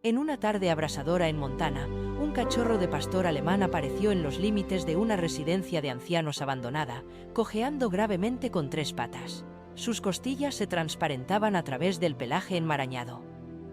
En una tarde abrasadora en Montana, un cachorro de pastor alemán apareció en los límites de una residencia de ancianos abandonada, cojeando gravemente con 3 patas. Sus costillas se transparentaban a través del pelaje enmarañado.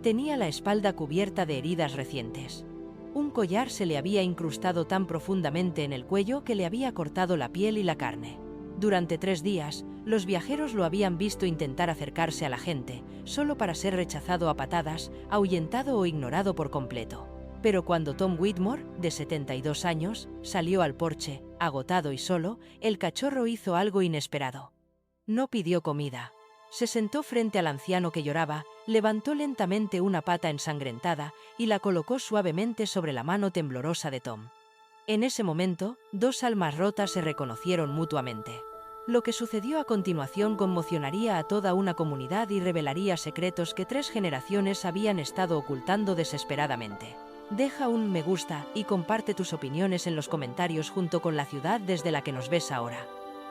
Tenía la espalda cubierta de heridas recientes. Un collar se le había incrustado tan profundamente en el cuello que le había cortado la piel y la carne. Durante 3 días, los viajeros lo habían visto intentar acercarse a la gente, solo para ser rechazado a patadas, ahuyentado o ignorado por completo. Pero cuando Tom Whitmore, de 72 años, salió al porche, agotado y solo, el cachorro hizo algo inesperado. No pidió comida. Se sentó frente al anciano que lloraba, levantó lentamente una pata ensangrentada y la colocó suavemente sobre la mano temblorosa de Tom. En ese momento, 2 almas rotas se reconocieron mutuamente. Lo que sucedió a continuación conmocionaría a toda una comunidad y revelaría secretos que 3 generaciones habían estado ocultando desesperadamente. Deja un me gusta y comparte tus opiniones en los comentarios junto con la ciudad desde la que nos ves ahora.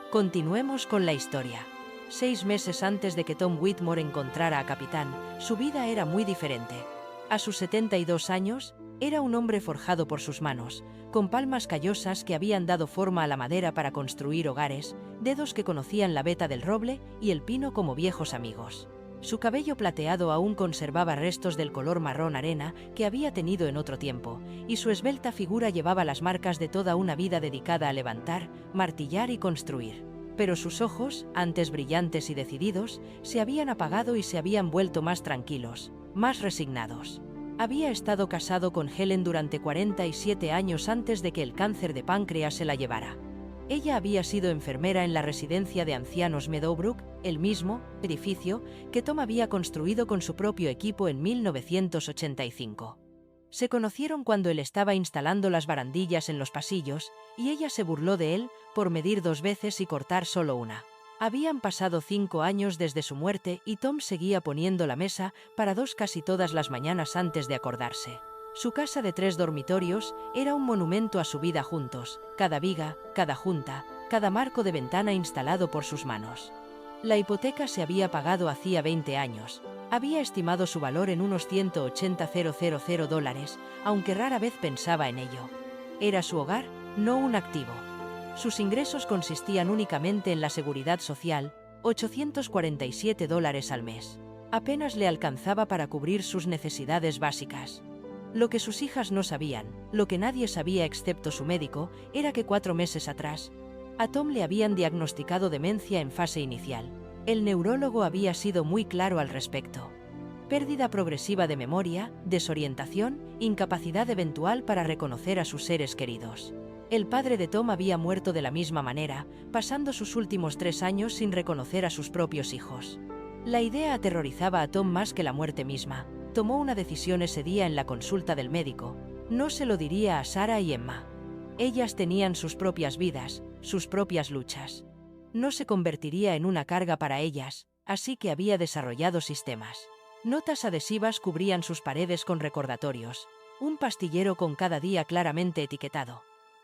Continuemos con la historia. 6 meses antes de que Tom Whitmore encontrara a Capitán, su vida era muy diferente. A sus 72 años, era un hombre forjado por sus manos, con palmas callosas que habían dado forma a la madera para construir hogares, dedos que conocían la veta del roble y el pino como viejos amigos. Su cabello plateado aún conservaba restos del color marrón arena que había tenido en otro tiempo, y su esbelta figura llevaba las marcas de toda una vida dedicada a levantar, martillar y construir. Pero sus ojos, antes brillantes y decididos, se habían apagado y se habían vuelto más tranquilos, más resignados. Había estado casado con Helen durante 47 años antes de que el cáncer de páncreas se la llevara. Ella había sido enfermera en la residencia de ancianos Meadowbrook, el mismo edificio que Tom había construido con su propio equipo en 1985. Se conocieron cuando él estaba instalando las barandillas en los pasillos, y ella se burló de él por medir 2 veces y cortar solo una. Habían pasado 5 años desde su muerte y Tom seguía poniendo la mesa para 2 casi todas las mañanas antes de acordarse. Su casa de 3 dormitorios era un monumento a su vida juntos, cada viga, cada junta, cada marco de ventana instalado por sus manos. La hipoteca se había pagado hacía 20 años. Había estimado su valor en unos $180,000, aunque rara vez pensaba en ello. Era su hogar, no un activo. Sus ingresos consistían únicamente en la seguridad social, $847 al mes. Apenas le alcanzaba para cubrir sus necesidades básicas. Lo que sus hijas no sabían, lo que nadie sabía excepto su médico, era que 4 meses atrás, a Tom le habían diagnosticado demencia en fase inicial. El neurólogo había sido muy claro al respecto. Pérdida progresiva de memoria, desorientación, incapacidad eventual para reconocer a sus seres queridos. El padre de Tom había muerto de la misma manera, pasando sus últimos 3 años sin reconocer a sus propios hijos. La idea aterrorizaba a Tom más que la muerte misma. Tomó una decisión ese día en la consulta del médico. No se lo diría a Sarah y Emma. Ellas tenían sus propias vidas, sus propias luchas. No se convertiría en una carga para ellas, así que había desarrollado sistemas. Notas adhesivas cubrían sus paredes con recordatorios. Un pastillero con cada día claramente etiquetado.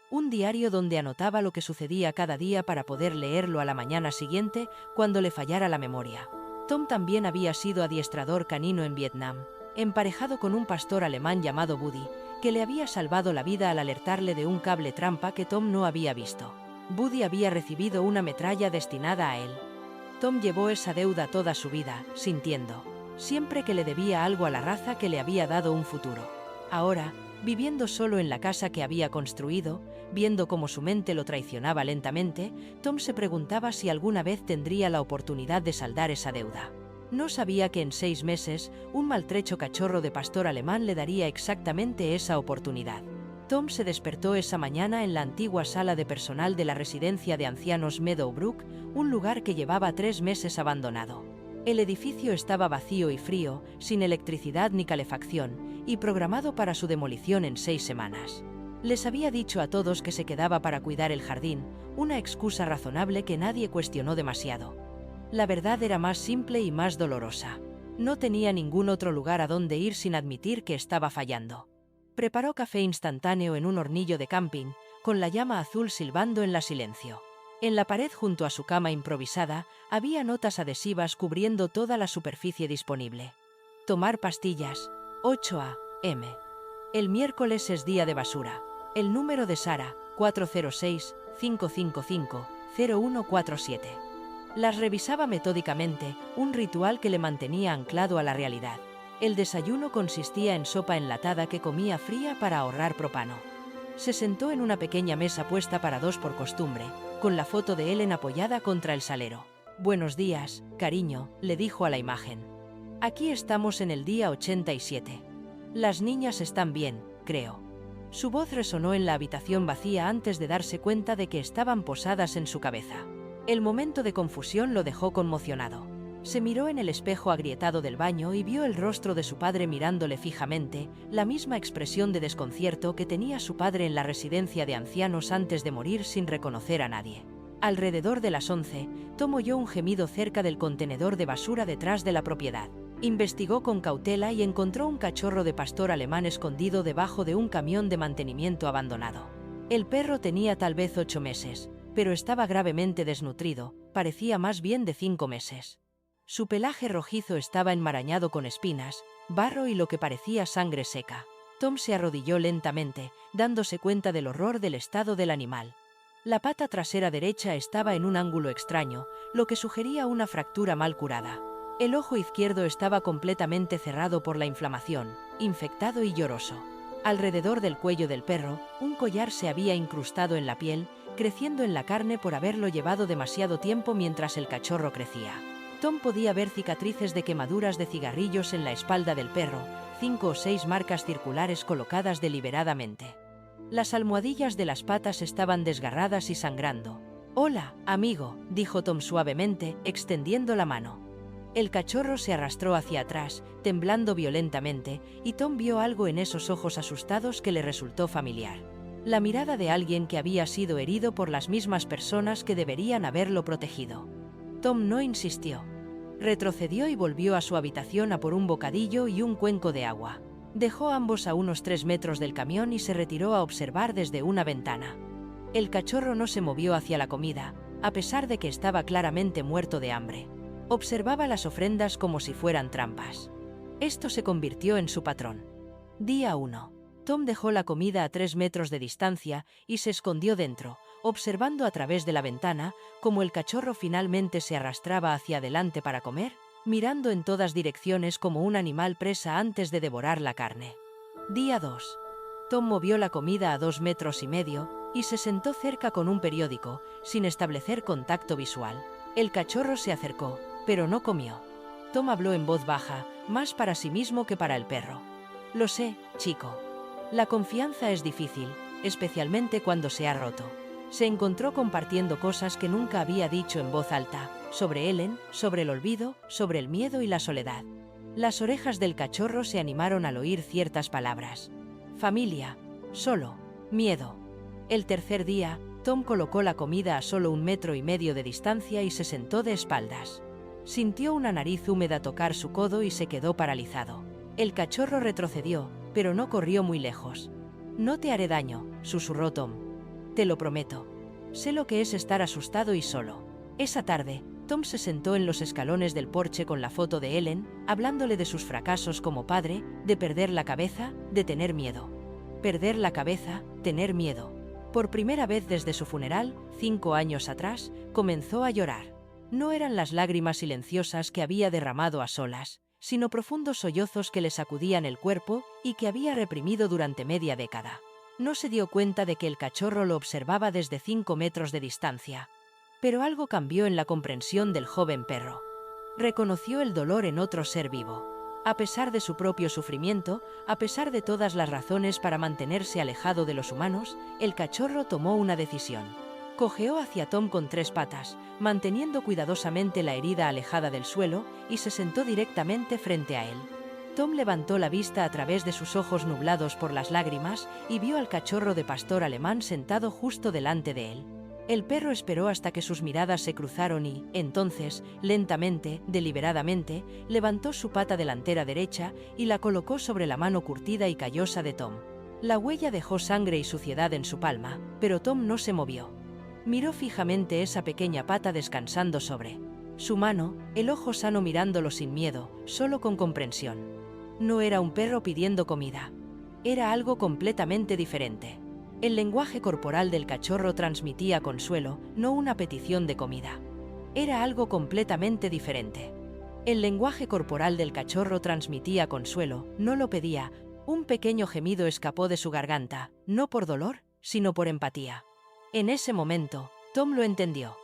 Un diario donde anotaba lo que sucedía cada día para poder leerlo a la mañana siguiente cuando le fallara la memoria. Tom también había sido adiestrador canino en Vietnam, emparejado con un pastor alemán llamado Buddy, que le había salvado la vida al alertarle de un cable trampa que Tom no había visto. Buddy había recibido una metralla destinada a él. Tom llevó esa deuda toda su vida, sintiendo siempre que le debía algo a la raza que le había dado un futuro. Ahora, viviendo solo en la casa que había construido, viendo cómo su mente lo traicionaba lentamente, Tom se preguntaba si alguna vez tendría la oportunidad de saldar esa deuda. No sabía que en 6 meses, un maltrecho cachorro de pastor alemán le daría exactamente esa oportunidad. Tom se despertó esa mañana en la antigua sala de personal de la residencia de ancianos Meadowbrook, un lugar que llevaba 3 meses abandonado. El edificio estaba vacío y frío, sin electricidad ni calefacción, y programado para su demolición en 6 semanas. Les había dicho a todos que se quedaba para cuidar el jardín, una excusa razonable que nadie cuestionó demasiado. La verdad era más simple y más dolorosa. No tenía ningún otro lugar a donde ir sin admitir que estaba fallando. Preparó café instantáneo en un hornillo de camping, con la llama azul silbando en la silencio. En la pared junto a su cama improvisada, había notas adhesivas cubriendo toda la superficie disponible. Tomar pastillas. 8 a.m. El miércoles es día de basura. El número de Sara, 406-555-0147. Las revisaba metódicamente, un ritual que le mantenía anclado a la realidad. El desayuno consistía en sopa enlatada que comía fría para ahorrar propano. Se sentó en una pequeña mesa puesta para dos por costumbre, con la foto de Ellen apoyada contra el salero. «Buenos días, cariño», le dijo a la imagen. «Aquí estamos en el día 87. Las niñas están bien, creo». Su voz resonó en la habitación vacía antes de darse cuenta de que estaban posadas en su cabeza. El momento de confusión lo dejó conmocionado. Se miró en el espejo agrietado del baño y vio el rostro de su padre mirándole fijamente, la misma expresión de desconcierto que tenía su padre en la residencia de ancianos antes de morir sin reconocer a nadie. Alrededor de las 11, Tom oyó un gemido cerca del contenedor de basura detrás de la propiedad. Investigó con cautela y encontró un cachorro de pastor alemán escondido debajo de un camión de mantenimiento abandonado. El perro tenía tal vez 8 meses, pero estaba gravemente desnutrido, parecía más bien de 5 meses. Su pelaje rojizo estaba enmarañado con espinas, barro y lo que parecía sangre seca. Tom se arrodilló lentamente, dándose cuenta del horror del estado del animal. La pata trasera derecha estaba en un ángulo extraño, lo que sugería una fractura mal curada. El ojo izquierdo estaba completamente cerrado por la inflamación, infectado y lloroso. Alrededor del cuello del perro, un collar se había incrustado en la piel, creciendo en la carne por haberlo llevado demasiado tiempo mientras el cachorro crecía. Tom podía ver cicatrices de quemaduras de cigarrillos en la espalda del perro, 5 o 6 marcas circulares colocadas deliberadamente. Las almohadillas de las patas estaban desgarradas y sangrando. «Hola, amigo», dijo Tom suavemente, extendiendo la mano. El cachorro se arrastró hacia atrás, temblando violentamente, y Tom vio algo en esos ojos asustados que le resultó familiar. La mirada de alguien que había sido herido por las mismas personas que deberían haberlo protegido. Tom no insistió. Retrocedió y volvió a su habitación a por un bocadillo y un cuenco de agua. Dejó ambos a unos 3 metros del camión y se retiró a observar desde una ventana. El cachorro no se movió hacia la comida, a pesar de que estaba claramente muerto de hambre. Observaba las ofrendas como si fueran trampas. Esto se convirtió en su patrón. Día 1. Tom dejó la comida a 3 metros de distancia y se escondió dentro, observando a través de la ventana cómo el cachorro finalmente se arrastraba hacia adelante para comer, mirando en todas direcciones como un animal presa antes de devorar la carne. Día 2. Tom movió la comida a 2,5 metros y se sentó cerca con un periódico, sin establecer contacto visual. El cachorro se acercó, pero no comió. Tom habló en voz baja, más para sí mismo que para el perro. «Lo sé, chico. La confianza es difícil, especialmente cuando se ha roto». Se encontró compartiendo cosas que nunca había dicho en voz alta, sobre Ellen, sobre el olvido, sobre el miedo y la soledad. Las orejas del cachorro se animaron al oír ciertas palabras. Familia, solo, miedo. El tercer día, Tom colocó la comida a solo 1,5 metros de distancia y se sentó de espaldas. Sintió una nariz húmeda tocar su codo y se quedó paralizado. El cachorro retrocedió, pero no corrió muy lejos. «No te haré daño», susurró Tom. «Te lo prometo. Sé lo que es estar asustado y solo». Esa tarde, Tom se sentó en los escalones del porche con la foto de Ellen, hablándole de sus fracasos como padre, de perder la cabeza, de tener miedo. Perder la cabeza, tener miedo. Por primera vez desde su funeral, 5 años atrás, comenzó a llorar. No eran las lágrimas silenciosas que había derramado a solas, sino profundos sollozos que le sacudían el cuerpo y que había reprimido durante media década. No se dio cuenta de que el cachorro lo observaba desde 5 metros de distancia. Pero algo cambió en la comprensión del joven perro. Reconoció el dolor en otro ser vivo. A pesar de su propio sufrimiento, a pesar de todas las razones para mantenerse alejado de los humanos, el cachorro tomó una decisión. Cojeó hacia Tom con 3 patas, manteniendo cuidadosamente la herida alejada del suelo, y se sentó directamente frente a él. Tom levantó la vista a través de sus ojos nublados por las lágrimas y vio al cachorro de pastor alemán sentado justo delante de él. El perro esperó hasta que sus miradas se cruzaron y, entonces, lentamente, deliberadamente, levantó su pata delantera derecha y la colocó sobre la mano curtida y callosa de Tom. La huella dejó sangre y suciedad en su palma, pero Tom no se movió. Miró fijamente esa pequeña pata descansando sobre su mano, el ojo sano mirándolo sin miedo, solo con comprensión. No era un perro pidiendo comida. Era algo completamente diferente. El lenguaje corporal del cachorro transmitía consuelo, no una petición de comida. Era algo completamente diferente. El lenguaje corporal del cachorro transmitía consuelo, no lo pedía. Un pequeño gemido escapó de su garganta, no por dolor, sino por empatía. En ese momento, Tom lo entendió.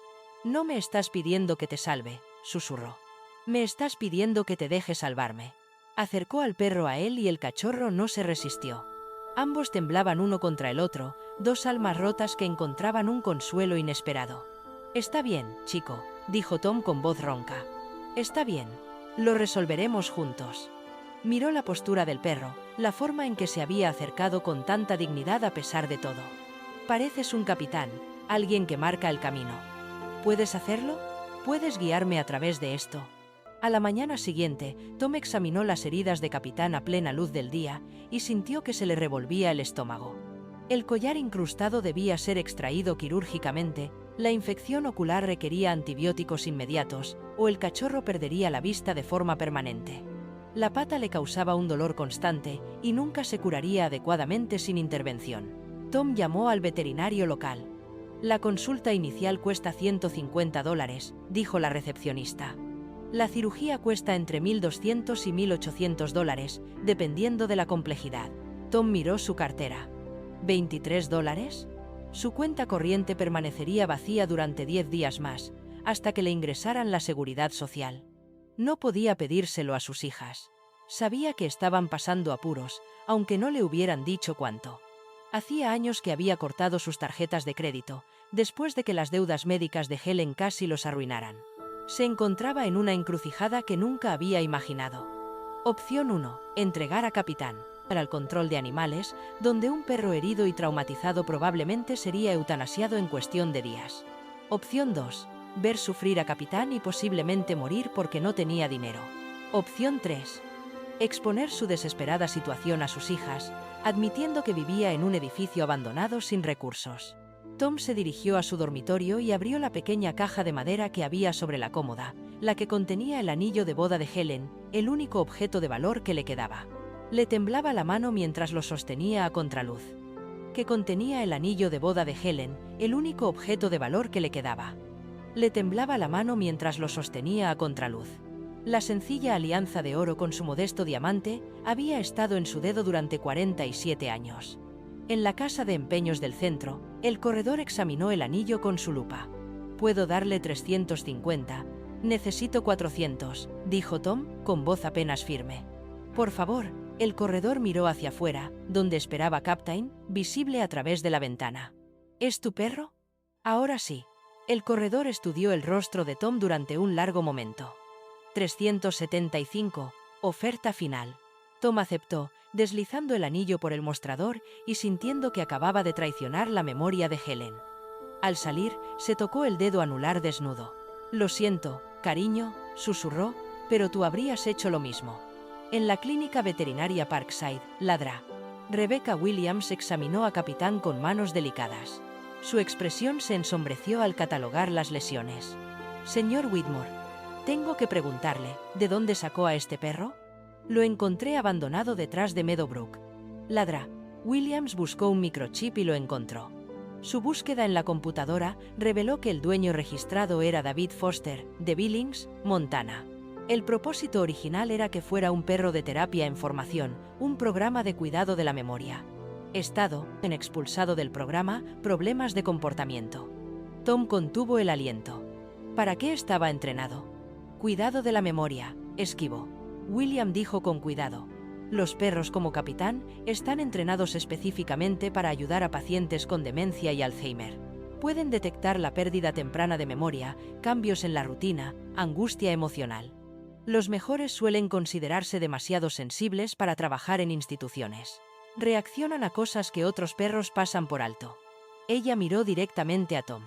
«No me estás pidiendo que te salve», susurró. «Me estás pidiendo que te deje salvarme». Acercó al perro a él y el cachorro no se resistió. Ambos temblaban uno contra el otro, dos almas rotas que encontraban un consuelo inesperado. «Está bien, chico», dijo Tom con voz ronca. «Está bien. Lo resolveremos juntos». Miró la postura del perro, la forma en que se había acercado con tanta dignidad a pesar de todo. «Pareces un capitán, alguien que marca el camino. ¿Puedes hacerlo? ¿Puedes guiarme a través de esto?» A la mañana siguiente, Tom examinó las heridas de Capitán a plena luz del día y sintió que se le revolvía el estómago. El collar incrustado debía ser extraído quirúrgicamente, la infección ocular requería antibióticos inmediatos, o el cachorro perdería la vista de forma permanente. La pata le causaba un dolor constante y nunca se curaría adecuadamente sin intervención. Tom llamó al veterinario local. «La consulta inicial cuesta $150», dijo la recepcionista. «La cirugía cuesta entre $1.200 y $1.800, dependiendo de la complejidad». Tom miró su cartera. ¿$23? Su cuenta corriente permanecería vacía durante 10 días más, hasta que le ingresaran la seguridad social. No podía pedírselo a sus hijas. Sabía que estaban pasando apuros, aunque no le hubieran dicho cuánto. Hacía años que había cortado sus tarjetas de crédito, después de que las deudas médicas de Helen casi los arruinaran. Se encontraba en una encrucijada que nunca había imaginado. Opción 1. Entregar a Capitán para el control de animales, donde un perro herido y traumatizado probablemente sería eutanasiado en cuestión de días. Opción 2. Ver sufrir a Capitán y posiblemente morir porque no tenía dinero. Opción 3. Exponer su desesperada situación a sus hijas, admitiendo que vivía en un edificio abandonado sin recursos. Tom se dirigió a su dormitorio y abrió la pequeña caja de madera que había sobre la cómoda, la que contenía el anillo de boda de Helen, el único objeto de valor que le quedaba. Le temblaba la mano mientras lo sostenía a contraluz. Que contenía el anillo de boda de Helen, el único objeto de valor que le quedaba. Le temblaba la mano mientras lo sostenía a contraluz. La sencilla alianza de oro con su modesto diamante había estado en su dedo durante 47 años. En la casa de empeños del centro, el corredor examinó el anillo con su lupa. «Puedo darle 350. Necesito 400», dijo Tom, con voz apenas firme. «Por favor». El corredor miró hacia afuera, donde esperaba Captain, visible a través de la ventana. «¿Es tu perro?» «Ahora sí». El corredor estudió el rostro de Tom durante un largo momento. 375, oferta final. Tom aceptó, deslizando el anillo por el mostrador y sintiendo que acababa de traicionar la memoria de Helen. Al salir, se tocó el dedo anular desnudo. «Lo siento, cariño», susurró, «pero tú habrías hecho lo mismo». En la clínica veterinaria Parkside, Ladra. Rebecca Williams examinó a Capitán con manos delicadas. Su expresión se ensombreció al catalogar las lesiones. «Señor Whitmore, tengo que preguntarle, ¿de dónde sacó a este perro?» «Lo encontré abandonado detrás de Meadowbrook». Ladra. Williams buscó un microchip y lo encontró. Su búsqueda en la computadora reveló que el dueño registrado era David Foster, de Billings, Montana. El propósito original era que fuera un perro de terapia en formación, un programa de cuidado de la memoria. Estado, en expulsado del programa, problemas de comportamiento. Tom contuvo el aliento. ¿Para qué estaba entrenado? Cuidado de la memoria, esquivó. William dijo con cuidado. Los perros como Capitán están entrenados específicamente para ayudar a pacientes con demencia y Alzheimer. Pueden detectar la pérdida temprana de memoria, cambios en la rutina, angustia emocional. Los mejores suelen considerarse demasiado sensibles para trabajar en instituciones. Reaccionan a cosas que otros perros pasan por alto. Ella miró directamente a Tom.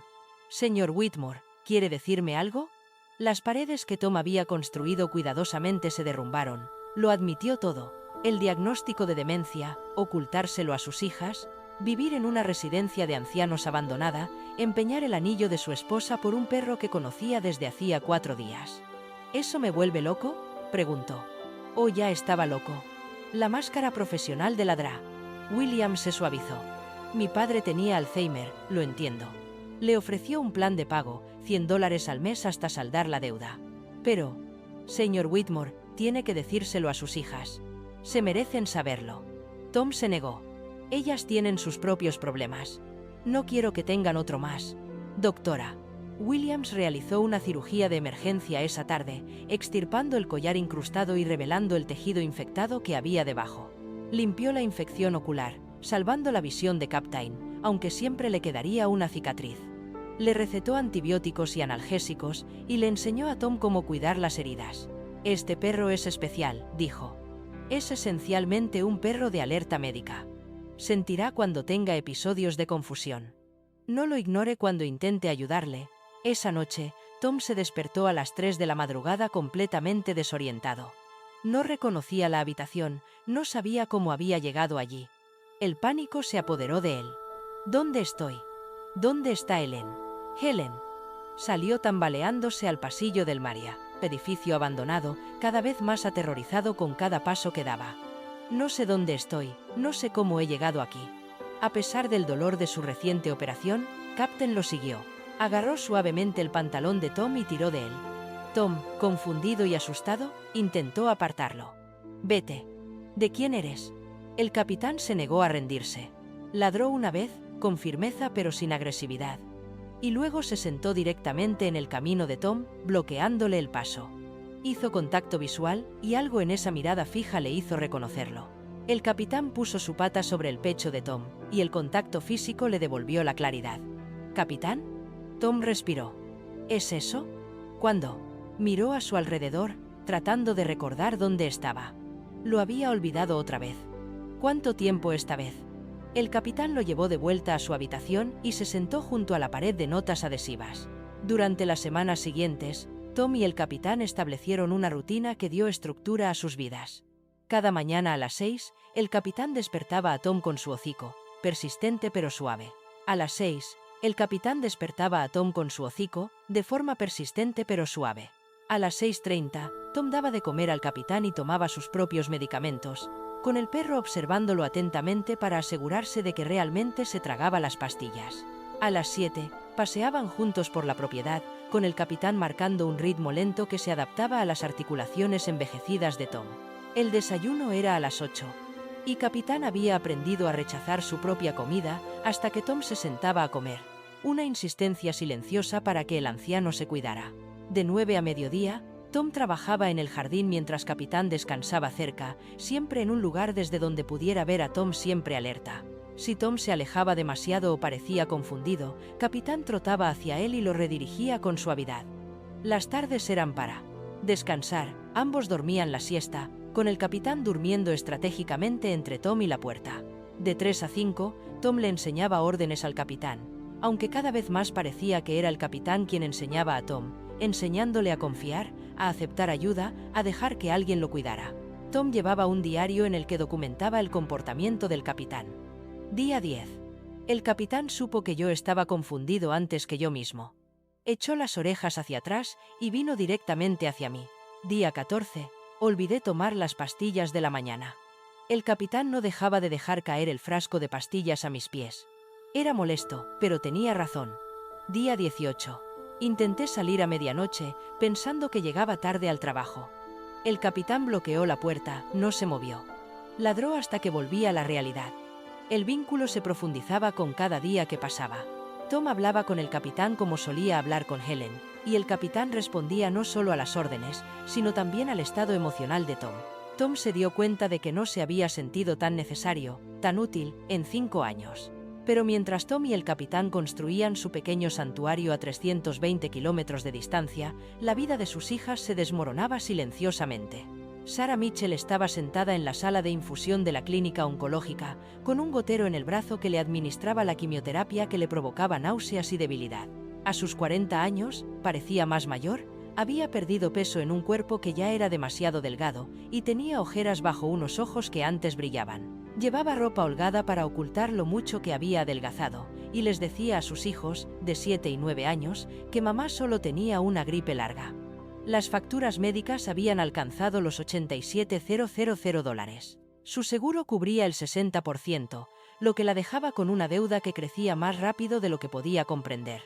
«Señor Whitmore, ¿quiere decirme algo?» Las paredes que Tom había construido cuidadosamente se derrumbaron. Lo admitió todo. El diagnóstico de demencia, ocultárselo a sus hijas. Vivir en una residencia de ancianos abandonada, empeñar el anillo de su esposa por un perro que conocía desde hacía 4 días. ¿Eso me vuelve loco?, preguntó. Oh, ya estaba loco. La máscara profesional de la DRA. William se suavizó. Mi padre tenía Alzheimer, lo entiendo. Le ofreció un plan de pago, $100 al mes hasta saldar la deuda. Pero, señor Whitmore, tiene que decírselo a sus hijas. Se merecen saberlo. Tom se negó. Ellas tienen sus propios problemas. No quiero que tengan otro más. Doctora. Williams realizó una cirugía de emergencia esa tarde, extirpando el collar incrustado y revelando el tejido infectado que había debajo. Limpió la infección ocular, salvando la visión de Captain, aunque siempre le quedaría una cicatriz. Le recetó antibióticos y analgésicos y le enseñó a Tom cómo cuidar las heridas. Este perro es especial, dijo. Es esencialmente un perro de alerta médica. Sentirá cuando tenga episodios de confusión. No lo ignore cuando intente ayudarle. Esa noche, Tom se despertó a las 3 de la madrugada completamente desorientado. No reconocía la habitación, no sabía cómo había llegado allí. El pánico se apoderó de él. ¿Dónde estoy? ¿Dónde está Helen? Helen. Salió tambaleándose al pasillo del Marriott, edificio abandonado, cada vez más aterrorizado con cada paso que daba. No sé dónde estoy, no sé cómo he llegado aquí. A pesar del dolor de su reciente operación, Captain lo siguió. Agarró suavemente el pantalón de Tom y tiró de él. Tom, confundido y asustado, intentó apartarlo. Vete. ¿De quién eres? El capitán se negó a rendirse. Ladró una vez, con firmeza pero sin agresividad. Y luego se sentó directamente en el camino de Tom, bloqueándole el paso. Hizo contacto visual, y algo en esa mirada fija le hizo reconocerlo. El capitán puso su pata sobre el pecho de Tom, y el contacto físico le devolvió la claridad. ¿Capitán? Tom respiró. ¿Es eso? ¿Cuándo? Miró a su alrededor, tratando de recordar dónde estaba. Lo había olvidado otra vez. ¿Cuánto tiempo esta vez? El capitán lo llevó de vuelta a su habitación y se sentó junto a la pared de notas adhesivas. Durante las semanas siguientes, Tom y el capitán establecieron una rutina que dio estructura a sus vidas. Cada mañana a las 6, el capitán despertaba a Tom con su hocico, persistente pero suave. A las 6, el capitán despertaba a Tom con su hocico, de forma persistente pero suave. A las 6:30, Tom daba de comer al capitán y tomaba sus propios medicamentos, con el perro observándolo atentamente para asegurarse de que realmente se tragaba las pastillas. A las 7, paseaban juntos por la propiedad, con el capitán marcando un ritmo lento que se adaptaba a las articulaciones envejecidas de Tom. El desayuno era a las 8. Y capitán había aprendido a rechazar su propia comida hasta que Tom se sentaba a comer. Una insistencia silenciosa para que el anciano se cuidara. De 9 a mediodía, Tom trabajaba en el jardín mientras capitán descansaba cerca, siempre en un lugar desde donde pudiera ver a Tom siempre alerta. Si Tom se alejaba demasiado o parecía confundido, capitán trotaba hacia él y lo redirigía con suavidad. Las tardes eran para descansar, ambos dormían la siesta, con el capitán durmiendo estratégicamente entre Tom y la puerta. De 3 a 5, Tom le enseñaba órdenes al capitán, aunque cada vez más parecía que era el capitán quien enseñaba a Tom, enseñándole a confiar, a aceptar ayuda, a dejar que alguien lo cuidara. Tom llevaba un diario en el que documentaba el comportamiento del capitán. Día 10. El capitán supo que yo estaba confundido antes que yo mismo. Echó las orejas hacia atrás y vino directamente hacia mí. Día 14. Olvidé tomar las pastillas de la mañana. El capitán no dejaba de dejar caer el frasco de pastillas a mis pies. Era molesto, pero tenía razón. Día 18. Intenté salir a medianoche, pensando que llegaba tarde al trabajo. El capitán bloqueó la puerta, no se movió. Ladró hasta que volví a la realidad. El vínculo se profundizaba con cada día que pasaba. Tom hablaba con el capitán como solía hablar con Helen, y el capitán respondía no solo a las órdenes, sino también al estado emocional de Tom. Tom se dio cuenta de que no se había sentido tan necesario, tan útil, en 5 años. Pero mientras Tom y el capitán construían su pequeño santuario a 320 kilómetros de distancia, la vida de sus hijas se desmoronaba silenciosamente. Sarah Mitchell estaba sentada en la sala de infusión de la clínica oncológica, con un gotero en el brazo que le administraba la quimioterapia que le provocaba náuseas y debilidad. A sus 40 años, parecía más mayor, había perdido peso en un cuerpo que ya era demasiado delgado, y tenía ojeras bajo unos ojos que antes brillaban. Llevaba ropa holgada para ocultar lo mucho que había adelgazado, y les decía a sus hijos, de 7 y 9 años, que mamá solo tenía una gripe larga. Las facturas médicas habían alcanzado los $87,000. Su seguro cubría el 60%, lo que la dejaba con una deuda que crecía más rápido de lo que podía comprender.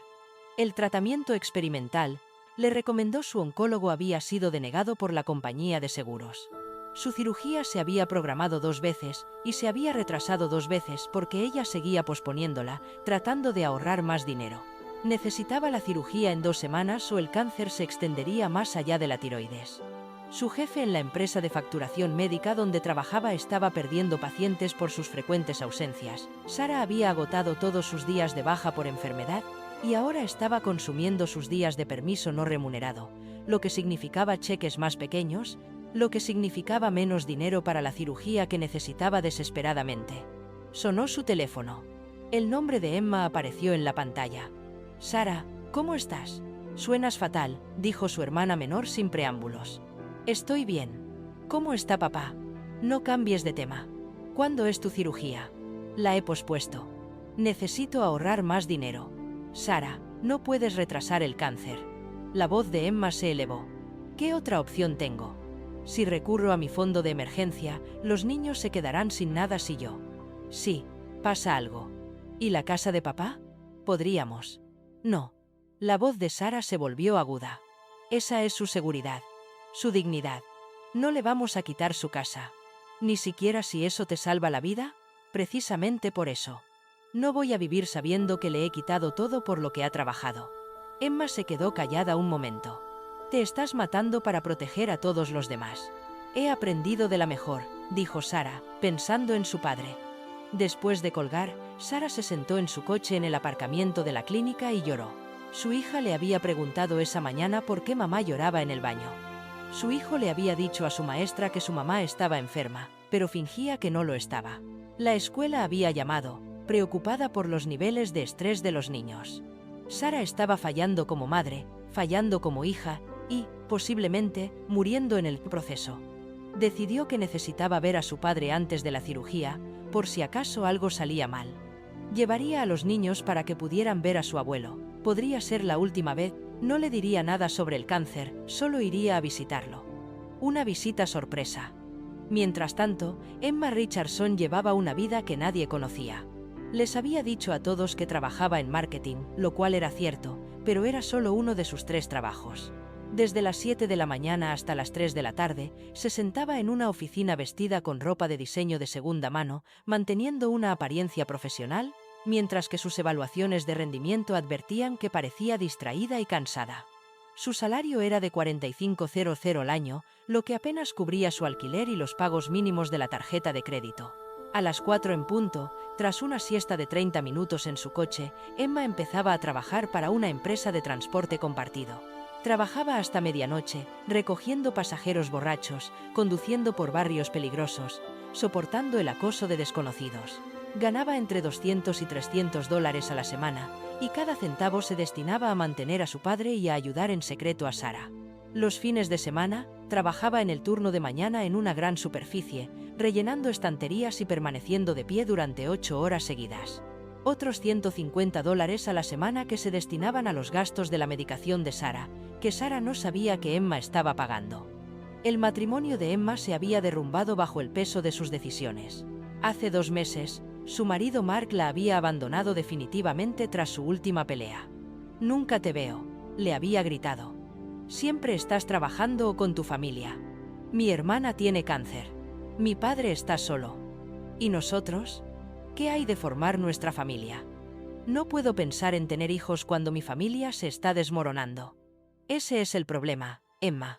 El tratamiento experimental, le recomendó su oncólogo, había sido denegado por la compañía de seguros. Su cirugía se había programado 2 veces y se había retrasado 2 veces porque ella seguía posponiéndola, tratando de ahorrar más dinero. Necesitaba la cirugía en 2 semanas o el cáncer se extendería más allá de la tiroides. Su jefe en la empresa de facturación médica donde trabajaba estaba perdiendo pacientes por sus frecuentes ausencias. Sara había agotado todos sus días de baja por enfermedad y ahora estaba consumiendo sus días de permiso no remunerado, lo que significaba cheques más pequeños, lo que significaba menos dinero para la cirugía que necesitaba desesperadamente. Sonó su teléfono. El nombre de Emma apareció en la pantalla. «Sara, ¿cómo estás? Suenas fatal», dijo su hermana menor sin preámbulos. «Estoy bien. ¿Cómo está papá? No cambies de tema. ¿Cuándo es tu cirugía?» «La he pospuesto. Necesito ahorrar más dinero». «Sara, no puedes retrasar el cáncer». La voz de Emma se elevó. «¿Qué otra opción tengo? Si recurro a mi fondo de emergencia, los niños se quedarán sin nada si yo. Sí, pasa algo. ¿Y la casa de papá? Podríamos». «No». La voz de Sara se volvió aguda. «Esa es su seguridad, su dignidad. No le vamos a quitar su casa. Ni siquiera si eso te salva la vida. Precisamente por eso. No voy a vivir sabiendo que le he quitado todo por lo que ha trabajado». Emma se quedó callada un momento. «Te estás matando para proteger a todos los demás». «He aprendido de la mejor», dijo Sara, pensando en su padre. Después de colgar, Sara se sentó en su coche en el aparcamiento de la clínica y lloró. Su hija le había preguntado esa mañana por qué mamá lloraba en el baño. Su hijo le había dicho a su maestra que su mamá estaba enferma, pero fingía que no lo estaba. La escuela había llamado, preocupada por los niveles de estrés de los niños. Sara estaba fallando como madre, fallando como hija y, posiblemente, muriendo en el proceso. Decidió que necesitaba ver a su padre antes de la cirugía, por si acaso algo salía mal. Llevaría a los niños para que pudieran ver a su abuelo. Podría ser la última vez, no le diría nada sobre el cáncer, solo iría a visitarlo. Una visita sorpresa. Mientras tanto, Emma Richardson llevaba una vida que nadie conocía. Les había dicho a todos que trabajaba en marketing, lo cual era cierto, pero era solo uno de sus 3 trabajos. Desde las 7 de la mañana hasta las 3 de la tarde, se sentaba en una oficina vestida con ropa de diseño de segunda mano, manteniendo una apariencia profesional, mientras que sus evaluaciones de rendimiento advertían que parecía distraída y cansada. Su salario era de $45,000 al año, lo que apenas cubría su alquiler y los pagos mínimos de la tarjeta de crédito. A las 4 en punto, tras una siesta de 30 minutos en su coche, Emma empezaba a trabajar para una empresa de transporte compartido. Trabajaba hasta medianoche, recogiendo pasajeros borrachos, conduciendo por barrios peligrosos, soportando el acoso de desconocidos. Ganaba entre $200 y $300 a la semana, y cada centavo se destinaba a mantener a su padre y a ayudar en secreto a Sara. Los fines de semana, trabajaba en el turno de mañana en una gran superficie, rellenando estanterías y permaneciendo de pie durante 8 horas seguidas. Otros $150 a la semana que se destinaban a los gastos de la medicación de Sara, que Sara no sabía que Emma estaba pagando. El matrimonio de Emma se había derrumbado bajo el peso de sus decisiones. Hace 2 meses, su marido Mark la había abandonado definitivamente tras su última pelea. «Nunca te veo», le había gritado. «Siempre estás trabajando o con tu familia. Mi hermana tiene cáncer. Mi padre está solo. ¿Y nosotros? ¿Qué hay de formar nuestra familia? No puedo pensar en tener hijos cuando mi familia se está desmoronando. Ese es el problema, Emma.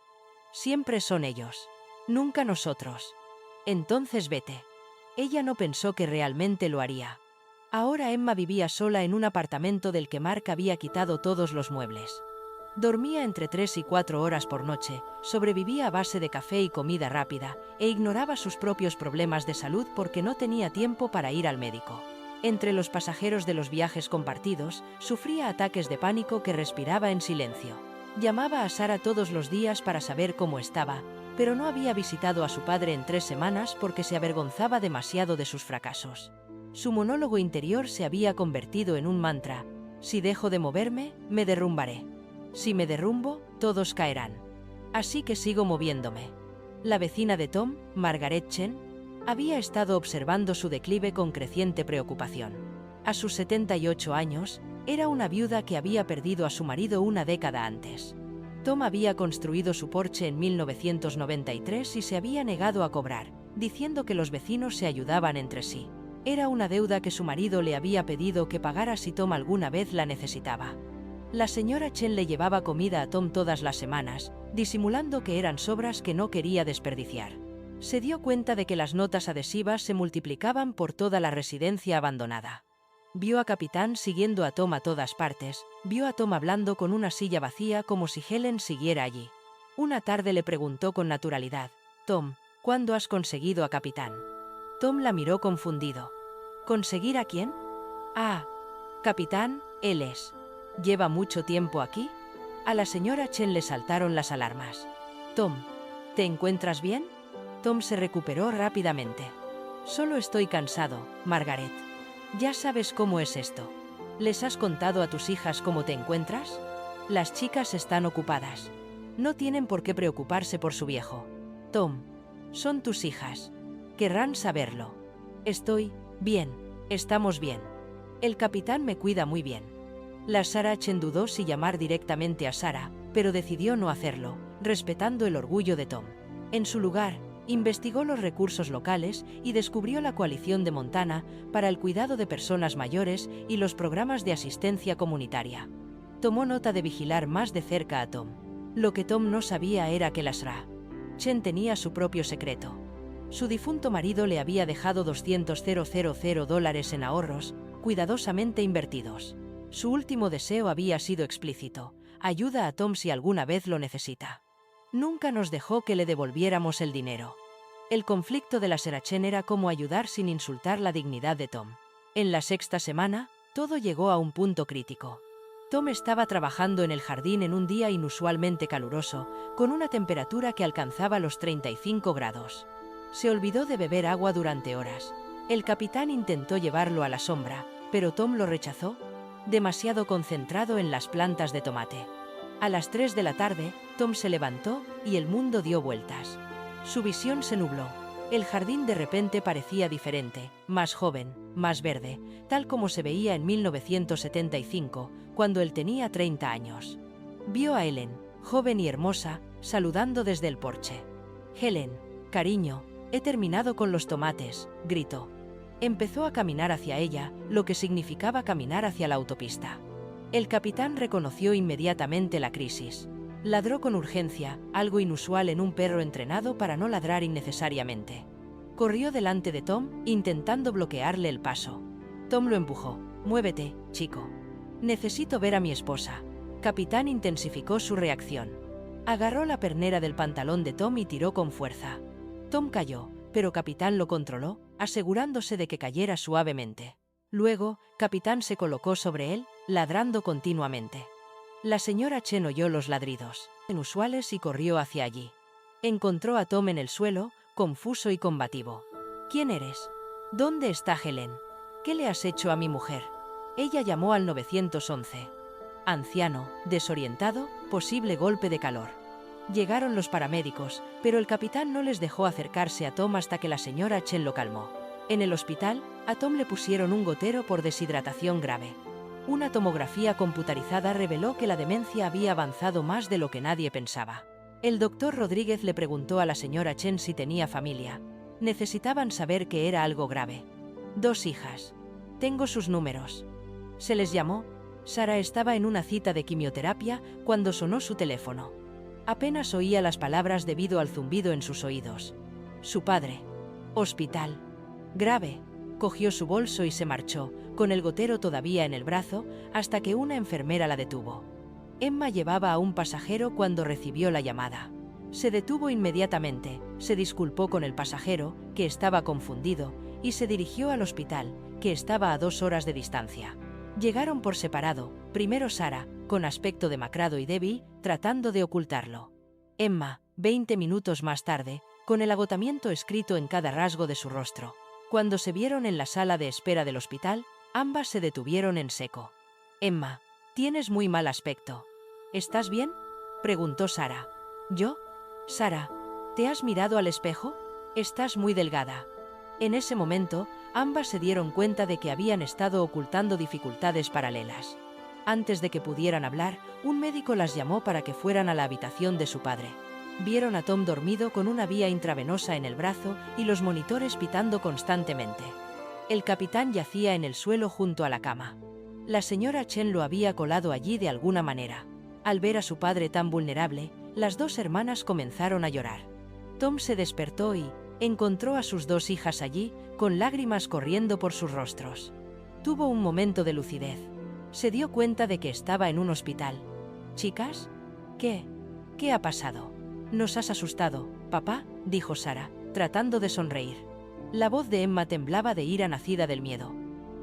Siempre son ellos. Nunca nosotros. Entonces vete». Ella no pensó que realmente lo haría. Ahora Emma vivía sola en un apartamento del que Mark había quitado todos los muebles. Dormía entre 3 y 4 horas por noche, sobrevivía a base de café y comida rápida, e ignoraba sus propios problemas de salud porque no tenía tiempo para ir al médico. Entre los pasajeros de los viajes compartidos, sufría ataques de pánico que respiraba en silencio. Llamaba a Sara todos los días para saber cómo estaba, pero no había visitado a su padre en 3 semanas porque se avergonzaba demasiado de sus fracasos. Su monólogo interior se había convertido en un mantra: si dejo de moverme, me derrumbaré. Si me derrumbo, todos caerán. Así que sigo moviéndome. La vecina de Tom, Margaret Chen, había estado observando su declive con creciente preocupación. A sus 78 años, era una viuda que había perdido a su marido una década antes. Tom había construido su porche en 1993 y se había negado a cobrar, diciendo que los vecinos se ayudaban entre sí. Era una deuda que su marido le había pedido que pagara si Tom alguna vez la necesitaba. La señora Chen le llevaba comida a Tom todas las semanas, disimulando que eran sobras que no quería desperdiciar. Se dio cuenta de que las notas adhesivas se multiplicaban por toda la residencia abandonada. Vio a Capitán siguiendo a Tom a todas partes, vio a Tom hablando con una silla vacía como si Helen siguiera allí. Una tarde le preguntó con naturalidad: «Tom, ¿cuándo has conseguido a Capitán?» Tom la miró confundido. ¿Conseguir a quién? «Ah, Capitán, él es. ¿Lleva mucho tiempo aquí?» A la señora Chen le saltaron las alarmas. «Tom, ¿te encuentras bien?» Tom se recuperó rápidamente. «Solo estoy cansado, Margaret. Ya sabes cómo es esto. ¿Les has contado a tus hijas cómo te encuentras? Las chicas están ocupadas. No tienen por qué preocuparse por su viejo. Tom, son tus hijas. Querrán saberlo. Estoy bien, estamos bien. El capitán me cuida muy bien». La Sarah Chen dudó si llamar directamente a Sarah, pero decidió no hacerlo, respetando el orgullo de Tom. En su lugar, investigó los recursos locales y descubrió la coalición de Montana para el cuidado de personas mayores y los programas de asistencia comunitaria. Tomó nota de vigilar más de cerca a Tom. Lo que Tom no sabía era que la Sarah Chen tenía su propio secreto. Su difunto marido le había dejado $200,000 en ahorros, cuidadosamente invertidos. Su último deseo había sido explícito: ayuda a Tom si alguna vez lo necesita. Nunca nos dejó que le devolviéramos el dinero. El conflicto de la Sarah Chen era cómo ayudar sin insultar la dignidad de Tom. En la 6ª semana, todo llegó a un punto crítico. Tom estaba trabajando en el jardín en un día inusualmente caluroso, con una temperatura que alcanzaba los 35 grados. Se olvidó de beber agua durante horas. El capitán intentó llevarlo a la sombra, pero Tom lo rechazó, demasiado concentrado en las plantas de tomate. A las 3 de la tarde, Tom se levantó y el mundo dio vueltas. Su visión se nubló. El jardín de repente parecía diferente, más joven, más verde, tal como se veía en 1975, cuando él tenía 30 años. Vio a Helen, joven y hermosa, saludando desde el porche. «Helen, cariño, he terminado con los tomates», gritó. Empezó a caminar hacia ella, lo que significaba caminar hacia la autopista. El capitán reconoció inmediatamente la crisis. Ladró con urgencia, algo inusual en un perro entrenado para no ladrar innecesariamente. Corrió delante de Tom, intentando bloquearle el paso. Tom lo empujó. «Muévete, chico. Necesito ver a mi esposa». Capitán intensificó su reacción. Agarró la pernera del pantalón de Tom y tiró con fuerza. Tom cayó, pero Capitán lo controló, asegurándose de que cayera suavemente. Luego, Capitán se colocó sobre él, ladrando continuamente. La señora Chen oyó los ladridos inusuales y corrió hacia allí. Encontró a Tom en el suelo, confuso y combativo. «¿Quién eres? ¿Dónde está Helen? ¿Qué le has hecho a mi mujer?» Ella llamó al 911. Anciano, desorientado, posible golpe de calor. Llegaron los paramédicos, pero el capitán no les dejó acercarse a Tom hasta que la señora Chen lo calmó. En el hospital, a Tom le pusieron un gotero por deshidratación grave. Una tomografía computarizada reveló que la demencia había avanzado más de lo que nadie pensaba. El doctor Rodríguez le preguntó a la señora Chen si tenía familia. Necesitaban saber que era algo grave. «2 hijas. Tengo sus números». Se les llamó. Sarah estaba en una cita de quimioterapia cuando sonó su teléfono. Apenas oía las palabras debido al zumbido en sus oídos. Su padre. Hospital. Grave. Cogió su bolso y se marchó, con el gotero todavía en el brazo, hasta que una enfermera la detuvo. Emma llevaba a un pasajero cuando recibió la llamada. Se detuvo inmediatamente, se disculpó con el pasajero, que estaba confundido, y se dirigió al hospital, que estaba a 2 horas de distancia. Llegaron por separado, primero Sarah, con aspecto demacrado y débil, tratando de ocultarlo. Emma, 20 minutos más tarde, con el agotamiento escrito en cada rasgo de su rostro. Cuando se vieron en la sala de espera del hospital, ambas se detuvieron en seco. «Emma, tienes muy mal aspecto. ¿Estás bien?», preguntó Sara. «¿Yo? Sara, ¿te has mirado al espejo? Estás muy delgada». En ese momento, ambas se dieron cuenta de que habían estado ocultando dificultades paralelas. Antes de que pudieran hablar, un médico las llamó para que fueran a la habitación de su padre. Vieron a Tom dormido con una vía intravenosa en el brazo y los monitores pitando constantemente. El capitán yacía en el suelo junto a la cama. La señora Chen lo había colado allí de alguna manera. Al ver a su padre tan vulnerable, las dos hermanas comenzaron a llorar. Tom se despertó y encontró a sus dos hijas allí, con lágrimas corriendo por sus rostros. Tuvo un momento de lucidez. Se dio cuenta de que estaba en un hospital. «Chicas, ¿qué ha pasado? Nos has asustado, papá», dijo Sara, tratando de sonreír. La voz de Emma temblaba de ira nacida del miedo.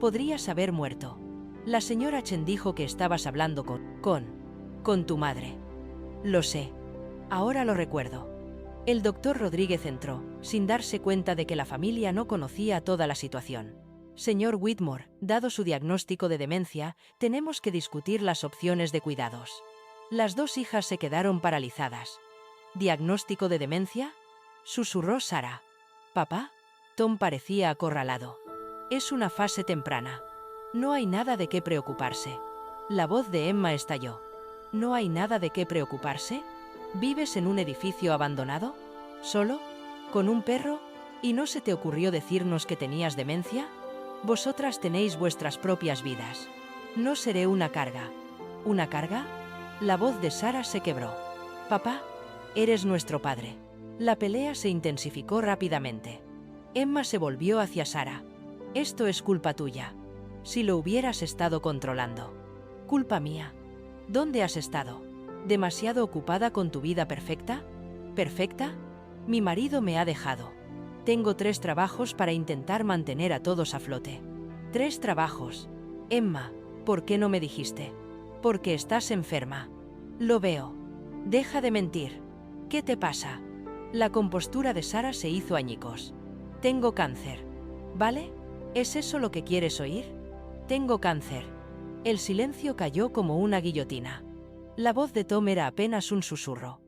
«Podrías haber muerto. La señora Chen dijo que estabas hablando con tu madre». «Lo sé. Ahora lo recuerdo». El doctor Rodríguez entró, sin darse cuenta de que la familia no conocía toda la situación. «Señor Whitmore, dado su diagnóstico de demencia, tenemos que discutir las opciones de cuidados». Las dos hijas se quedaron paralizadas. «¿Diagnóstico de demencia?», susurró Sara. «¿Papá?». Tom parecía acorralado. «Es una fase temprana. No hay nada de qué preocuparse». La voz de Emma estalló. «¿No hay nada de qué preocuparse? ¿Vives en un edificio abandonado? ¿Solo? ¿Con un perro? ¿Y no se te ocurrió decirnos que tenías demencia? Vosotras tenéis vuestras propias vidas. No seré una carga». «¿Una carga?». La voz de Sara se quebró. «Papá, eres nuestro padre». La pelea se intensificó rápidamente. Emma se volvió hacia Sara. «Esto es culpa tuya. Si lo hubieras estado controlando». «¿Culpa mía? ¿Dónde has estado? ¿Demasiado ocupada con tu vida perfecta?». «¿Perfecta? Mi marido me ha dejado. Tengo 3 trabajos para intentar mantener a todos a flote». «3 trabajos. Emma, ¿por qué no me dijiste?». «Porque estás enferma». «Lo veo. Deja de mentir. ¿Qué te pasa?». La compostura de Sara se hizo añicos. «Tengo cáncer. ¿Vale? ¿Es eso lo que quieres oír?». «Tengo cáncer». El silencio cayó como una guillotina. La voz de Tom era apenas un susurro.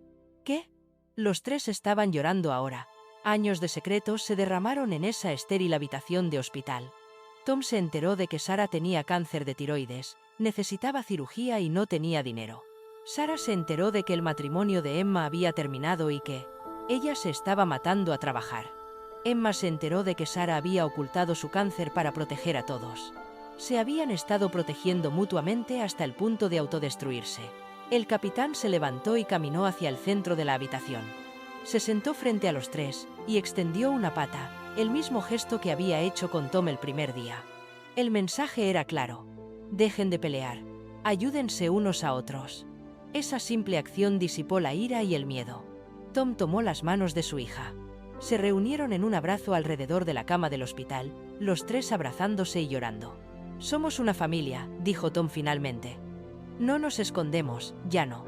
«¿Qué?». Los 3 estaban llorando ahora. Años de secretos se derramaron en esa estéril habitación de hospital. Tom se enteró de que Sara tenía cáncer de tiroides, necesitaba cirugía y no tenía dinero. Sara se enteró de que el matrimonio de Emma había terminado y que ella se estaba matando a trabajar. Emma se enteró de que Sara había ocultado su cáncer para proteger a todos. Se habían estado protegiendo mutuamente hasta el punto de autodestruirse. El capitán se levantó y caminó hacia el centro de la habitación. Se sentó frente a los 3 y extendió una pata, el mismo gesto que había hecho con Tom el primer día. El mensaje era claro. Dejen de pelear. Ayúdense unos a otros. Esa simple acción disipó la ira y el miedo. Tom tomó las manos de su hija. Se reunieron en un abrazo alrededor de la cama del hospital, los 3 abrazándose y llorando. «Somos una familia», dijo Tom finalmente. «No nos escondemos, ya no.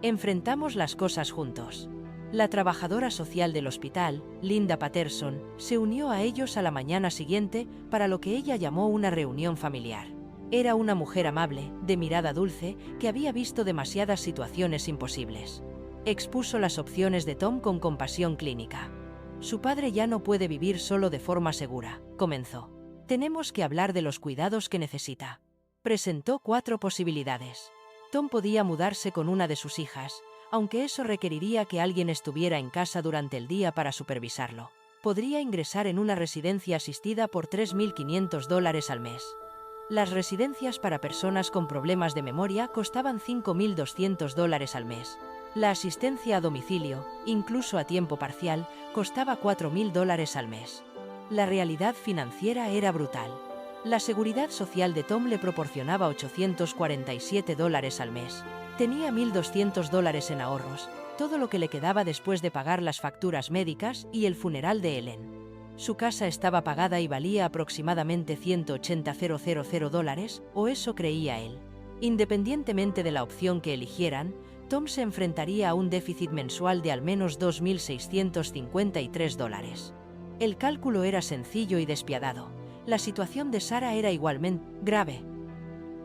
Enfrentamos las cosas juntos». La trabajadora social del hospital, Linda Patterson, se unió a ellos a la mañana siguiente para lo que ella llamó una reunión familiar. Era una mujer amable, de mirada dulce, que había visto demasiadas situaciones imposibles. Expuso las opciones de Tom con compasión clínica. «Su padre ya no puede vivir solo de forma segura», comenzó. «Tenemos que hablar de los cuidados que necesita». Presentó 4 posibilidades. Tom podía mudarse con una de sus hijas, aunque eso requeriría que alguien estuviera en casa durante el día para supervisarlo. Podría ingresar en una residencia asistida por $3.500 al mes. Las residencias para personas con problemas de memoria costaban $5.200 al mes. La asistencia a domicilio, incluso a tiempo parcial, costaba $4.000 al mes. La realidad financiera era brutal. La seguridad social de Tom le proporcionaba $847 al mes. Tenía $1.200 en ahorros, todo lo que le quedaba después de pagar las facturas médicas y el funeral de Ellen. Su casa estaba pagada y valía aproximadamente $180.000, o eso creía él. Independientemente de la opción que eligieran, Tom se enfrentaría a un déficit mensual de al menos $2.653. El cálculo era sencillo y despiadado. La situación de Sarah era igualmente grave.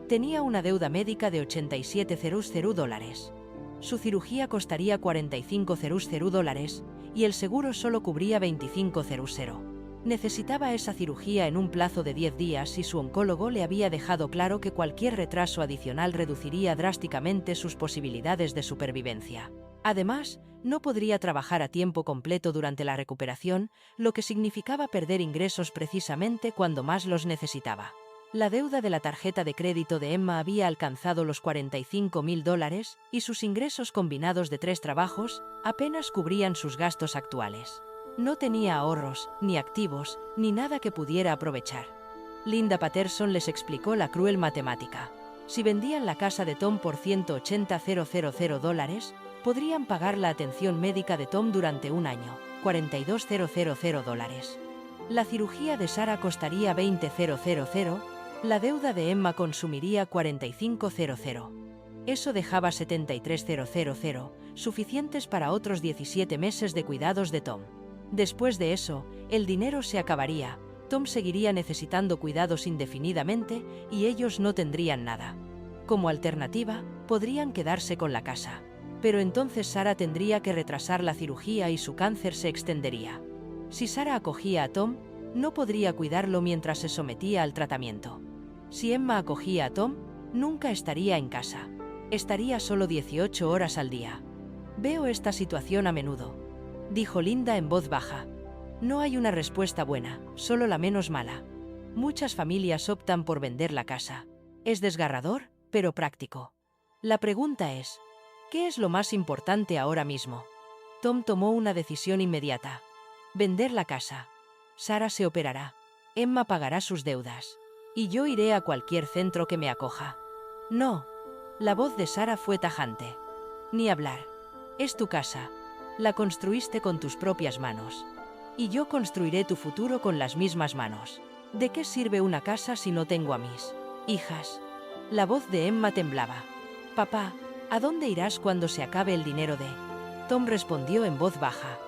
Tenía una deuda médica de $87.00. Su cirugía costaría $45.00 y el seguro solo cubría $25.00. Necesitaba esa cirugía en un plazo de 10 días y su oncólogo le había dejado claro que cualquier retraso adicional reduciría drásticamente sus posibilidades de supervivencia. Además, no podría trabajar a tiempo completo durante la recuperación, lo que significaba perder ingresos precisamente cuando más los necesitaba. La deuda de la tarjeta de crédito de Emma había alcanzado los $45.000 y sus ingresos combinados de 3 trabajos apenas cubrían sus gastos actuales. No tenía ahorros, ni activos, ni nada que pudiera aprovechar. Linda Patterson les explicó la cruel matemática. Si vendían la casa de Tom por $180.000, podrían pagar la atención médica de Tom durante un año, $42.000. La cirugía de Sarah costaría $20.000, la deuda de Emma consumiría $45.000. Eso dejaba $73.000, suficientes para otros 17 meses de cuidados de Tom. Después de eso, el dinero se acabaría, Tom seguiría necesitando cuidados indefinidamente y ellos no tendrían nada. Como alternativa, podrían quedarse con la casa. Pero entonces Sarah tendría que retrasar la cirugía y su cáncer se extendería. Si Sarah acogía a Tom, no podría cuidarlo mientras se sometía al tratamiento. Si Emma acogía a Tom, nunca estaría en casa. Estaría solo 18 horas al día. Veo esta situación a menudo, dijo Linda en voz baja. No hay una respuesta buena, solo la menos mala. Muchas familias optan por vender la casa. Es desgarrador, pero práctico. La pregunta es, ¿qué es lo más importante ahora mismo? Tom tomó una decisión inmediata. Vender la casa. Sarah se operará. Emma pagará sus deudas. Y yo iré a cualquier centro que me acoja. No. La voz de Sarah fue tajante. Ni hablar. Es tu casa. La construiste con tus propias manos. Y yo construiré tu futuro con las mismas manos. ¿De qué sirve una casa si no tengo a mis hijas? La voz de Emma temblaba. Papá, ¿a dónde irás cuando se acabe el dinero de...? Tom respondió en voz baja.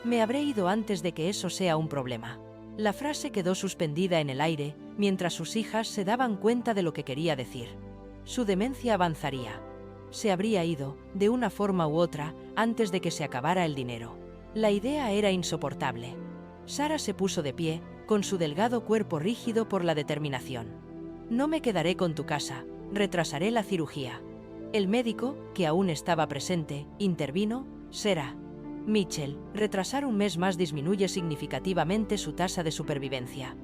Me habré ido antes de que eso sea un problema. La frase quedó suspendida en el aire, mientras sus hijas se daban cuenta de lo que quería decir. Su demencia avanzaría. Se habría ido, de una forma u otra, antes de que se acabara el dinero. La idea era insoportable. Sarah se puso de pie, con su delgado cuerpo rígido por la determinación. No me quedaré con tu casa, retrasaré la cirugía. El médico, que aún estaba presente, intervino. Sarah. Mitchell, retrasar un mes más disminuye significativamente su tasa de supervivencia.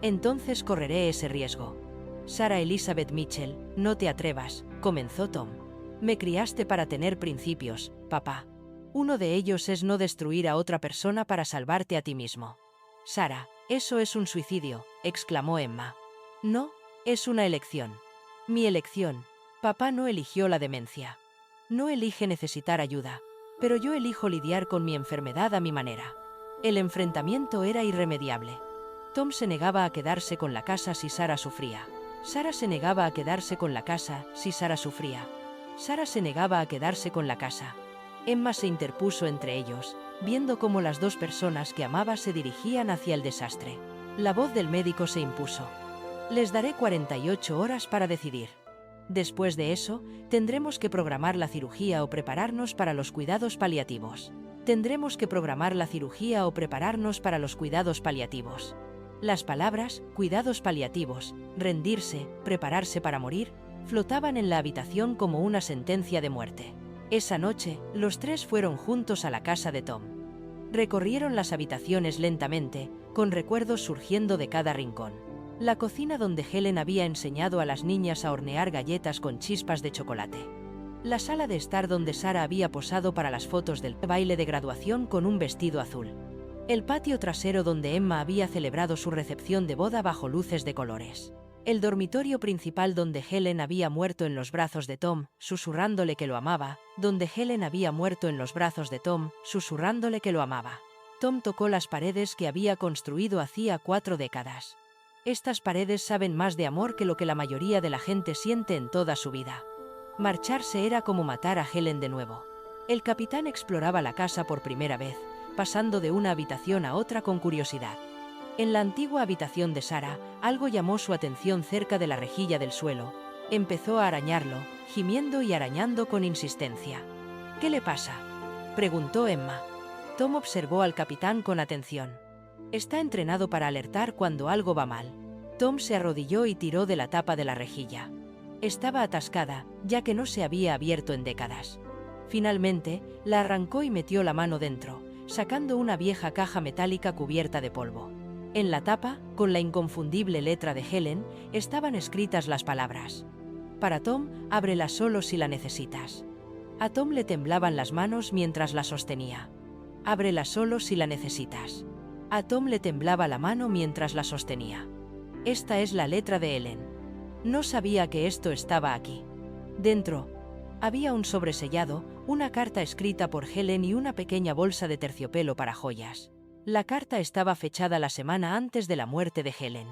Entonces correré ese riesgo. Sarah Elizabeth Mitchell, no te atrevas, comenzó Tom. Me criaste para tener principios, papá. Uno de ellos es no destruir a otra persona para salvarte a ti mismo. Sarah, eso es un suicidio, exclamó Emma. No, es una elección. Mi elección. Papá no eligió la demencia. No elige necesitar ayuda. Pero yo elijo lidiar con mi enfermedad a mi manera. El enfrentamiento era irremediable. Tom se negaba a quedarse con la casa si Sarah sufría. Sarah se negaba a quedarse con la casa si Sarah sufría. Sarah se negaba a quedarse con la casa. Emma se interpuso entre ellos, viendo cómo las dos personas que amaba se dirigían hacia el desastre. La voz del médico se impuso. Les daré 48 horas para decidir. Después de eso, tendremos que programar la cirugía o prepararnos para los cuidados paliativos. Tendremos que programar la cirugía o prepararnos para los cuidados paliativos. Las palabras, cuidados paliativos, rendirse, prepararse para morir, flotaban en la habitación como una sentencia de muerte. Esa noche, los tres fueron juntos a la casa de Tom. Recorrieron las habitaciones lentamente, con recuerdos surgiendo de cada rincón. La cocina donde Helen había enseñado a las niñas a hornear galletas con chispas de chocolate. La sala de estar donde Sarah había posado para las fotos del baile de graduación con un vestido azul. El patio trasero donde Emma había celebrado su recepción de boda bajo luces de colores. El dormitorio principal donde Helen había muerto en los brazos de Tom, susurrándole que lo amaba, donde Helen había muerto en los brazos de Tom, susurrándole que lo amaba. Tom tocó las paredes que había construido hacía 4 décadas. Estas paredes saben más de amor que lo que la mayoría de la gente siente en toda su vida. Marcharse era como matar a Helen de nuevo. El capitán exploraba la casa por primera vez, pasando de una habitación a otra con curiosidad. En la antigua habitación de Sarah, algo llamó su atención cerca de la rejilla del suelo. Empezó a arañarlo, gimiendo y arañando con insistencia. «¿Qué le pasa?», preguntó Emma. Tom observó al capitán con atención. «Está entrenado para alertar cuando algo va mal». Tom se arrodilló y tiró de la tapa de la rejilla. Estaba atascada, ya que no se había abierto en décadas. Finalmente, la arrancó y metió la mano dentro, sacando una vieja caja metálica cubierta de polvo. En la tapa, con la inconfundible letra de Helen, estaban escritas las palabras: «Para Tom, ábrela solo si la necesitas». A Tom le temblaban las manos mientras la sostenía. «Ábrela solo si la necesitas». A Tom le temblaba la mano mientras la sostenía. Esta es la letra de Helen. No sabía que esto estaba aquí. Dentro había un sobresellado, una carta escrita por Helen y una pequeña bolsa de terciopelo para joyas. La carta estaba fechada la semana antes de la muerte de Helen.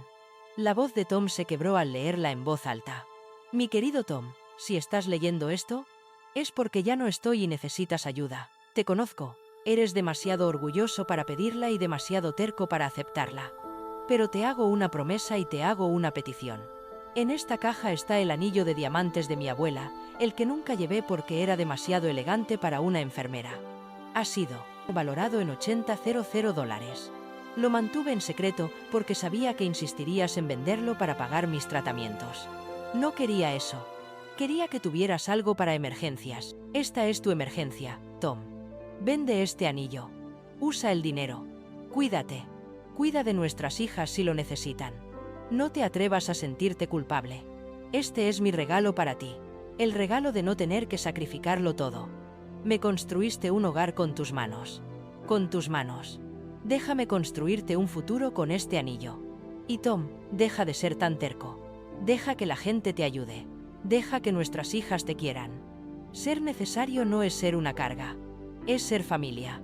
La voz de Tom se quebró al leerla en voz alta. «Mi querido Tom, si estás leyendo esto, es porque ya no estoy y necesitas ayuda. Te conozco. Eres demasiado orgulloso para pedirla y demasiado terco para aceptarla. Pero te hago una promesa y te hago una petición. En esta caja está el anillo de diamantes de mi abuela, el que nunca llevé porque era demasiado elegante para una enfermera. Ha sido valorado en $80,000. Lo mantuve en secreto porque sabía que insistirías en venderlo para pagar mis tratamientos. No quería eso. Quería que tuvieras algo para emergencias. Esta es tu emergencia, Tom. Vende este anillo. Usa el dinero. Cuídate. Cuida de nuestras hijas si lo necesitan. No te atrevas a sentirte culpable. Este es mi regalo para ti. El regalo de no tener que sacrificarlo todo. Me construiste un hogar con tus manos. Con tus manos. Déjame construirte un futuro con este anillo. Y Tom, deja de ser tan terco. Deja que la gente te ayude. Deja que nuestras hijas te quieran. Ser necesario no es ser una carga. Es ser familia.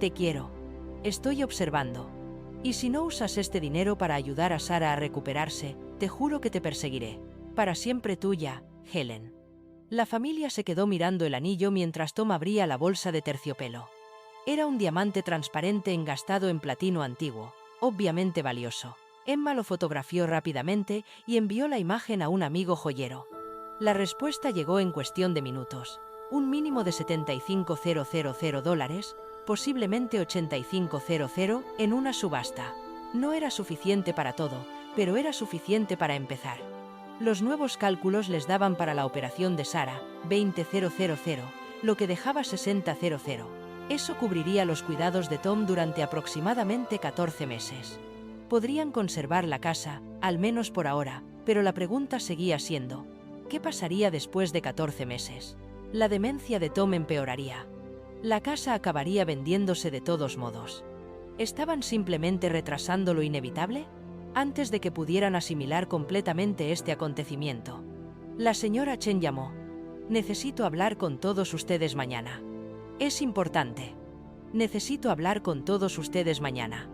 Te quiero. Estoy observando. Y si no usas este dinero para ayudar a Sarah a recuperarse, te juro que te perseguiré. Para siempre tuya, Helen». La familia se quedó mirando el anillo mientras Tom abría la bolsa de terciopelo. Era un diamante transparente engastado en platino antiguo, obviamente valioso. Emma lo fotografió rápidamente y envió la imagen a un amigo joyero. La respuesta llegó en cuestión de minutos. Un mínimo de $75,000, posiblemente $85,000, en una subasta. No era suficiente para todo, pero era suficiente para empezar. Los nuevos cálculos les daban para la operación de Sarah $20,000, lo que dejaba $60,000. Eso cubriría los cuidados de Tom durante aproximadamente 14 meses. Podrían conservar la casa, al menos por ahora, pero la pregunta seguía siendo: ¿qué pasaría después de 14 meses? La demencia de Tom empeoraría. La casa acabaría vendiéndose de todos modos. ¿Estaban simplemente retrasando lo inevitable? Antes de que pudieran asimilar completamente este acontecimiento, la señora Chen llamó. «Necesito hablar con todos ustedes mañana. Es importante. Necesito hablar con todos ustedes mañana.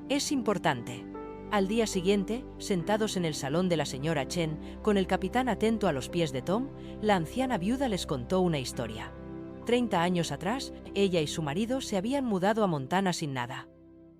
Es importante». Al día siguiente, sentados en el salón de la señora Chen, con el capitán atento a los pies de Tom, la anciana viuda les contó una historia. 30 años atrás, ella y su marido se habían mudado a Montana sin nada.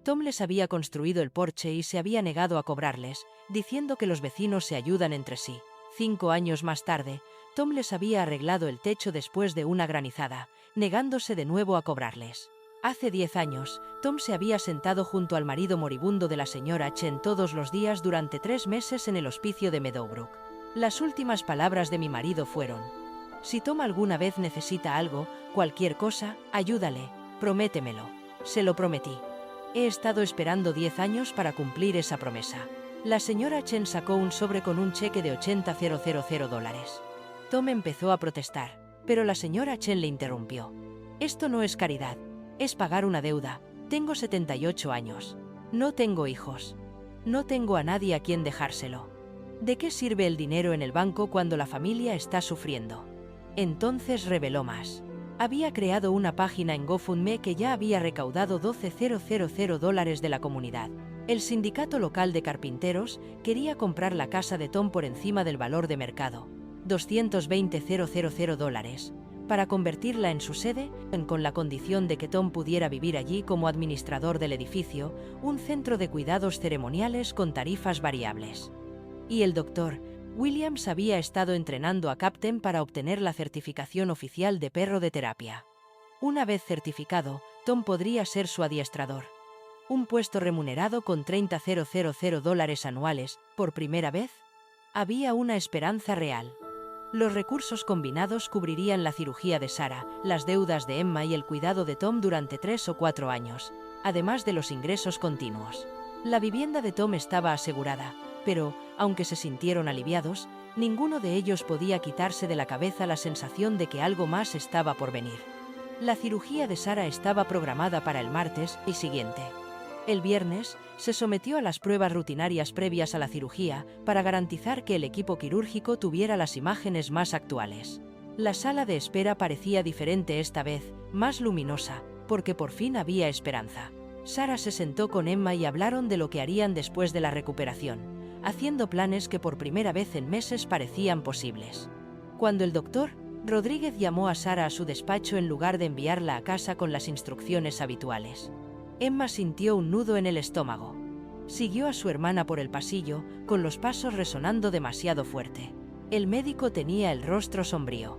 Tom les había construido el porche y se había negado a cobrarles, diciendo que los vecinos se ayudan entre sí. 5 años más tarde, Tom les había arreglado el techo después de una granizada, negándose de nuevo a cobrarles. Hace 10 años, Tom se había sentado junto al marido moribundo de la señora Chen todos los días durante 3 meses en el hospicio de Meadowbrook. Las últimas palabras de mi marido fueron: «Si Tom alguna vez necesita algo, cualquier cosa, ayúdale, prométemelo». Se lo prometí. He estado esperando 10 años para cumplir esa promesa. La señora Chen sacó un sobre con un cheque de $80,000. Tom empezó a protestar, pero la señora Chen le interrumpió. «Esto no es caridad. Es pagar una deuda. Tengo 78 años. No tengo hijos. No tengo a nadie a quien dejárselo. ¿De qué sirve el dinero en el banco cuando la familia está sufriendo?». Entonces reveló más. Había creado una página en GoFundMe que ya había recaudado $12,000 de la comunidad. El sindicato local de carpinteros quería comprar la casa de Tom por encima del valor de mercado. $220,000 dólares, para convertirla en su sede, con la condición de que Tom pudiera vivir allí como administrador del edificio, un centro de cuidados ceremoniales con tarifas variables. Y el doctor Williams había estado entrenando a Captain para obtener la certificación oficial de perro de terapia. Una vez certificado, Tom podría ser su adiestrador. Un puesto remunerado con $30,000 anuales, por primera vez. Había una esperanza real. Los recursos combinados cubrirían la cirugía de Sarah, las deudas de Emma y el cuidado de Tom durante 3 o 4 años, además de los ingresos continuos. La vivienda de Tom estaba asegurada, pero, aunque se sintieron aliviados, ninguno de ellos podía quitarse de la cabeza la sensación de que algo más estaba por venir. La cirugía de Sarah estaba programada para el martes y siguiente. El viernes, se sometió a las pruebas rutinarias previas a la cirugía para garantizar que el equipo quirúrgico tuviera las imágenes más actuales. La sala de espera parecía diferente esta vez, más luminosa, porque por fin había esperanza. Sarah se sentó con Emma y hablaron de lo que harían después de la recuperación, haciendo planes que por primera vez en meses parecían posibles. Cuando el doctor Rodríguez llamó a Sarah a su despacho en lugar de enviarla a casa con las instrucciones habituales, Emma sintió un nudo en el estómago. Siguió a su hermana por el pasillo, con los pasos resonando demasiado fuerte. El médico tenía el rostro sombrío.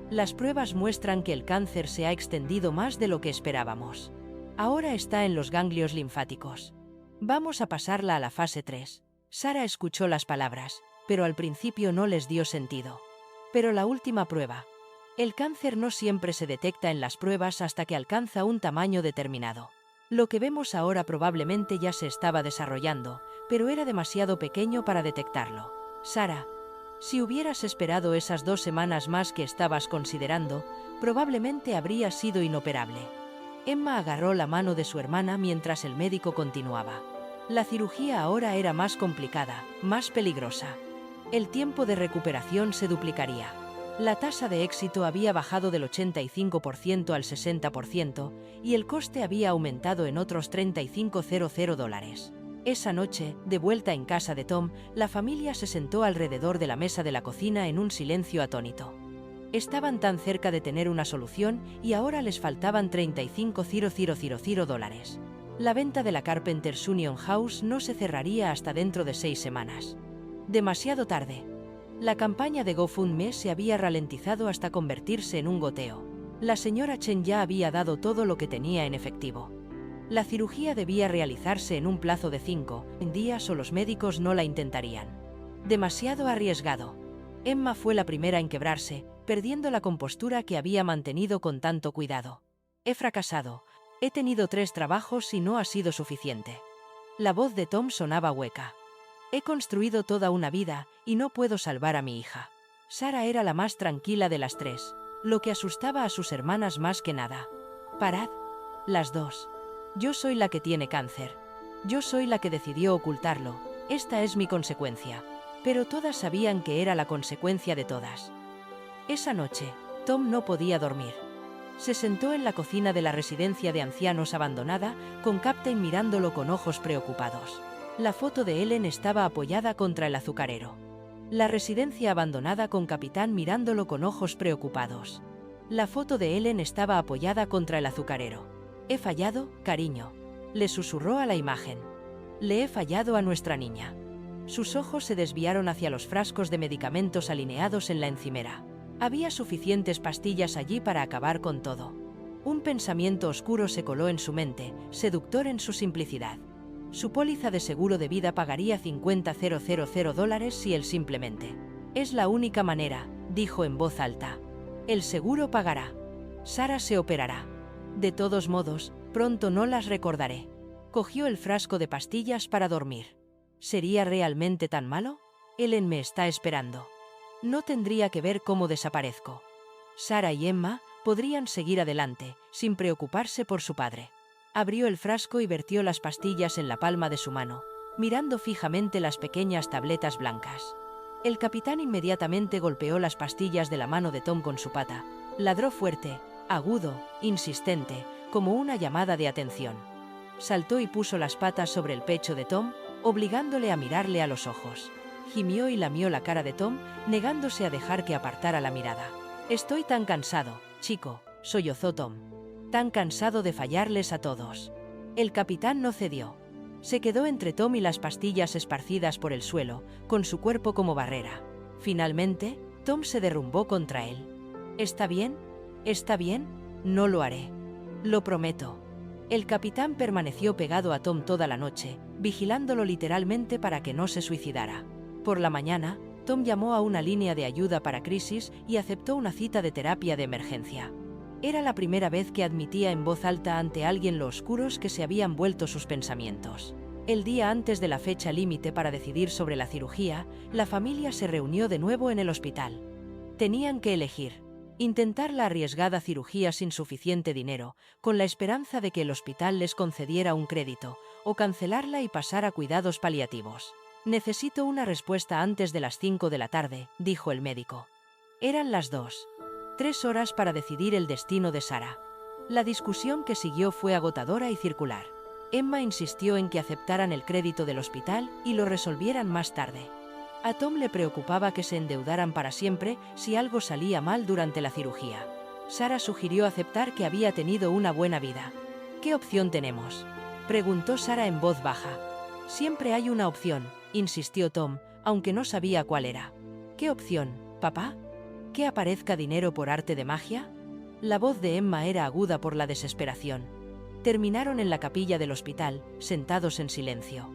Las pruebas muestran que el cáncer se ha extendido más de lo que esperábamos. Ahora está en los ganglios linfáticos. Vamos a pasarla a la fase 3. Sarah escuchó las palabras, pero al principio no les dio sentido. Pero la última prueba. El cáncer no siempre se detecta en las pruebas hasta que alcanza un tamaño determinado. Lo que vemos ahora probablemente ya se estaba desarrollando, pero era demasiado pequeño para detectarlo. Sarah, si hubieras esperado esas 2 semanas más que estabas considerando, probablemente habría sido inoperable. Emma agarró la mano de su hermana mientras el médico continuaba. La cirugía ahora era más complicada, más peligrosa. El tiempo de recuperación se duplicaría. La tasa de éxito había bajado del 85% al 60% y el coste había aumentado en otros $35,000. Esa noche, de vuelta en casa de Tom, la familia se sentó alrededor de la mesa de la cocina en un silencio atónito. Estaban tan cerca de tener una solución y ahora les faltaban $35,000. La venta de la Carpenters Union House no se cerraría hasta dentro de 6 semanas. Demasiado tarde. La campaña de GoFundMe se había ralentizado hasta convertirse en un goteo. La señora Chen ya había dado todo lo que tenía en efectivo. La cirugía debía realizarse en un plazo de 5 días o los médicos no la intentarían. Demasiado arriesgado. Emma fue la primera en quebrarse, perdiendo la compostura que había mantenido con tanto cuidado. He fracasado. He tenido 3 trabajos y no ha sido suficiente. La voz de Tom sonaba hueca. He construido toda una vida y no puedo salvar a mi hija. Sarah era la más tranquila de las 3, lo que asustaba a sus hermanas más que nada. Parad. Las 2. Yo soy la que tiene cáncer. Yo soy la que decidió ocultarlo. Esta es mi consecuencia. Pero todas sabían que era la consecuencia de todas. Esa noche, Tom no podía dormir. Se sentó en la cocina de la residencia de ancianos abandonada, con Captain mirándolo con ojos preocupados. La foto de Ellen estaba apoyada contra el azucarero. La residencia abandonada con Capitán mirándolo con ojos preocupados. La foto de Ellen estaba apoyada contra el azucarero. He fallado, cariño. Le susurró a la imagen. Le he fallado a nuestra niña. Sus ojos se desviaron hacia los frascos de medicamentos alineados en la encimera. Había suficientes pastillas allí para acabar con todo. Un pensamiento oscuro se coló en su mente, seductor en su simplicidad. Su póliza de seguro de vida pagaría $50,000 si él simplemente. Es la única manera, dijo en voz alta. El seguro pagará. Sarah se operará. De todos modos, pronto no las recordaré. Cogió el frasco de pastillas para dormir. ¿Sería realmente tan malo? Ellen me está esperando. No tendría que ver cómo desaparezco. Sarah y Emma podrían seguir adelante, sin preocuparse por su padre. Abrió el frasco y vertió las pastillas en la palma de su mano, mirando fijamente las pequeñas tabletas blancas. El capitán inmediatamente golpeó las pastillas de la mano de Tom con su pata. Ladró fuerte, agudo, insistente, como una llamada de atención. Saltó y puso las patas sobre el pecho de Tom, obligándole a mirarle a los ojos. gimió y lamió la cara de Tom, negándose a dejar que apartara la mirada. «Estoy tan cansado, chico», sollozó Tom. «Tan cansado de fallarles a todos». El capitán no cedió. Se quedó entre Tom y las pastillas esparcidas por el suelo, con su cuerpo como barrera. Finalmente, Tom se derrumbó contra él. «¿Está bien? ¿Está bien? No lo haré. Lo prometo». El capitán permaneció pegado a Tom toda la noche, vigilándolo literalmente para que no se suicidara. Por la mañana, Tom llamó a una línea de ayuda para crisis y aceptó una cita de terapia de emergencia. Era la primera vez que admitía en voz alta ante alguien lo oscuros que se habían vuelto sus pensamientos. El día antes de la fecha límite para decidir sobre la cirugía, la familia se reunió de nuevo en el hospital. Tenían que elegir: intentar la arriesgada cirugía sin suficiente dinero, con la esperanza de que el hospital les concediera un crédito, o cancelarla y pasar a cuidados paliativos. «Necesito una respuesta antes de las 5 de la tarde», dijo el médico. Eran las 2. 3 horas para decidir el destino de Sarah. La discusión que siguió fue agotadora y circular. Emma insistió en que aceptaran el crédito del hospital y lo resolvieran más tarde. A Tom le preocupaba que se endeudaran para siempre si algo salía mal durante la cirugía. Sarah sugirió aceptar que había tenido una buena vida. «¿Qué opción tenemos?», preguntó Sarah en voz baja. «Siempre hay una opción», insistió Tom, aunque no sabía cuál era. «¿Qué opción, papá? ¿Que aparezca dinero por arte de magia?». La voz de Emma era aguda por la desesperación. Terminaron en la capilla del hospital, sentados en silencio.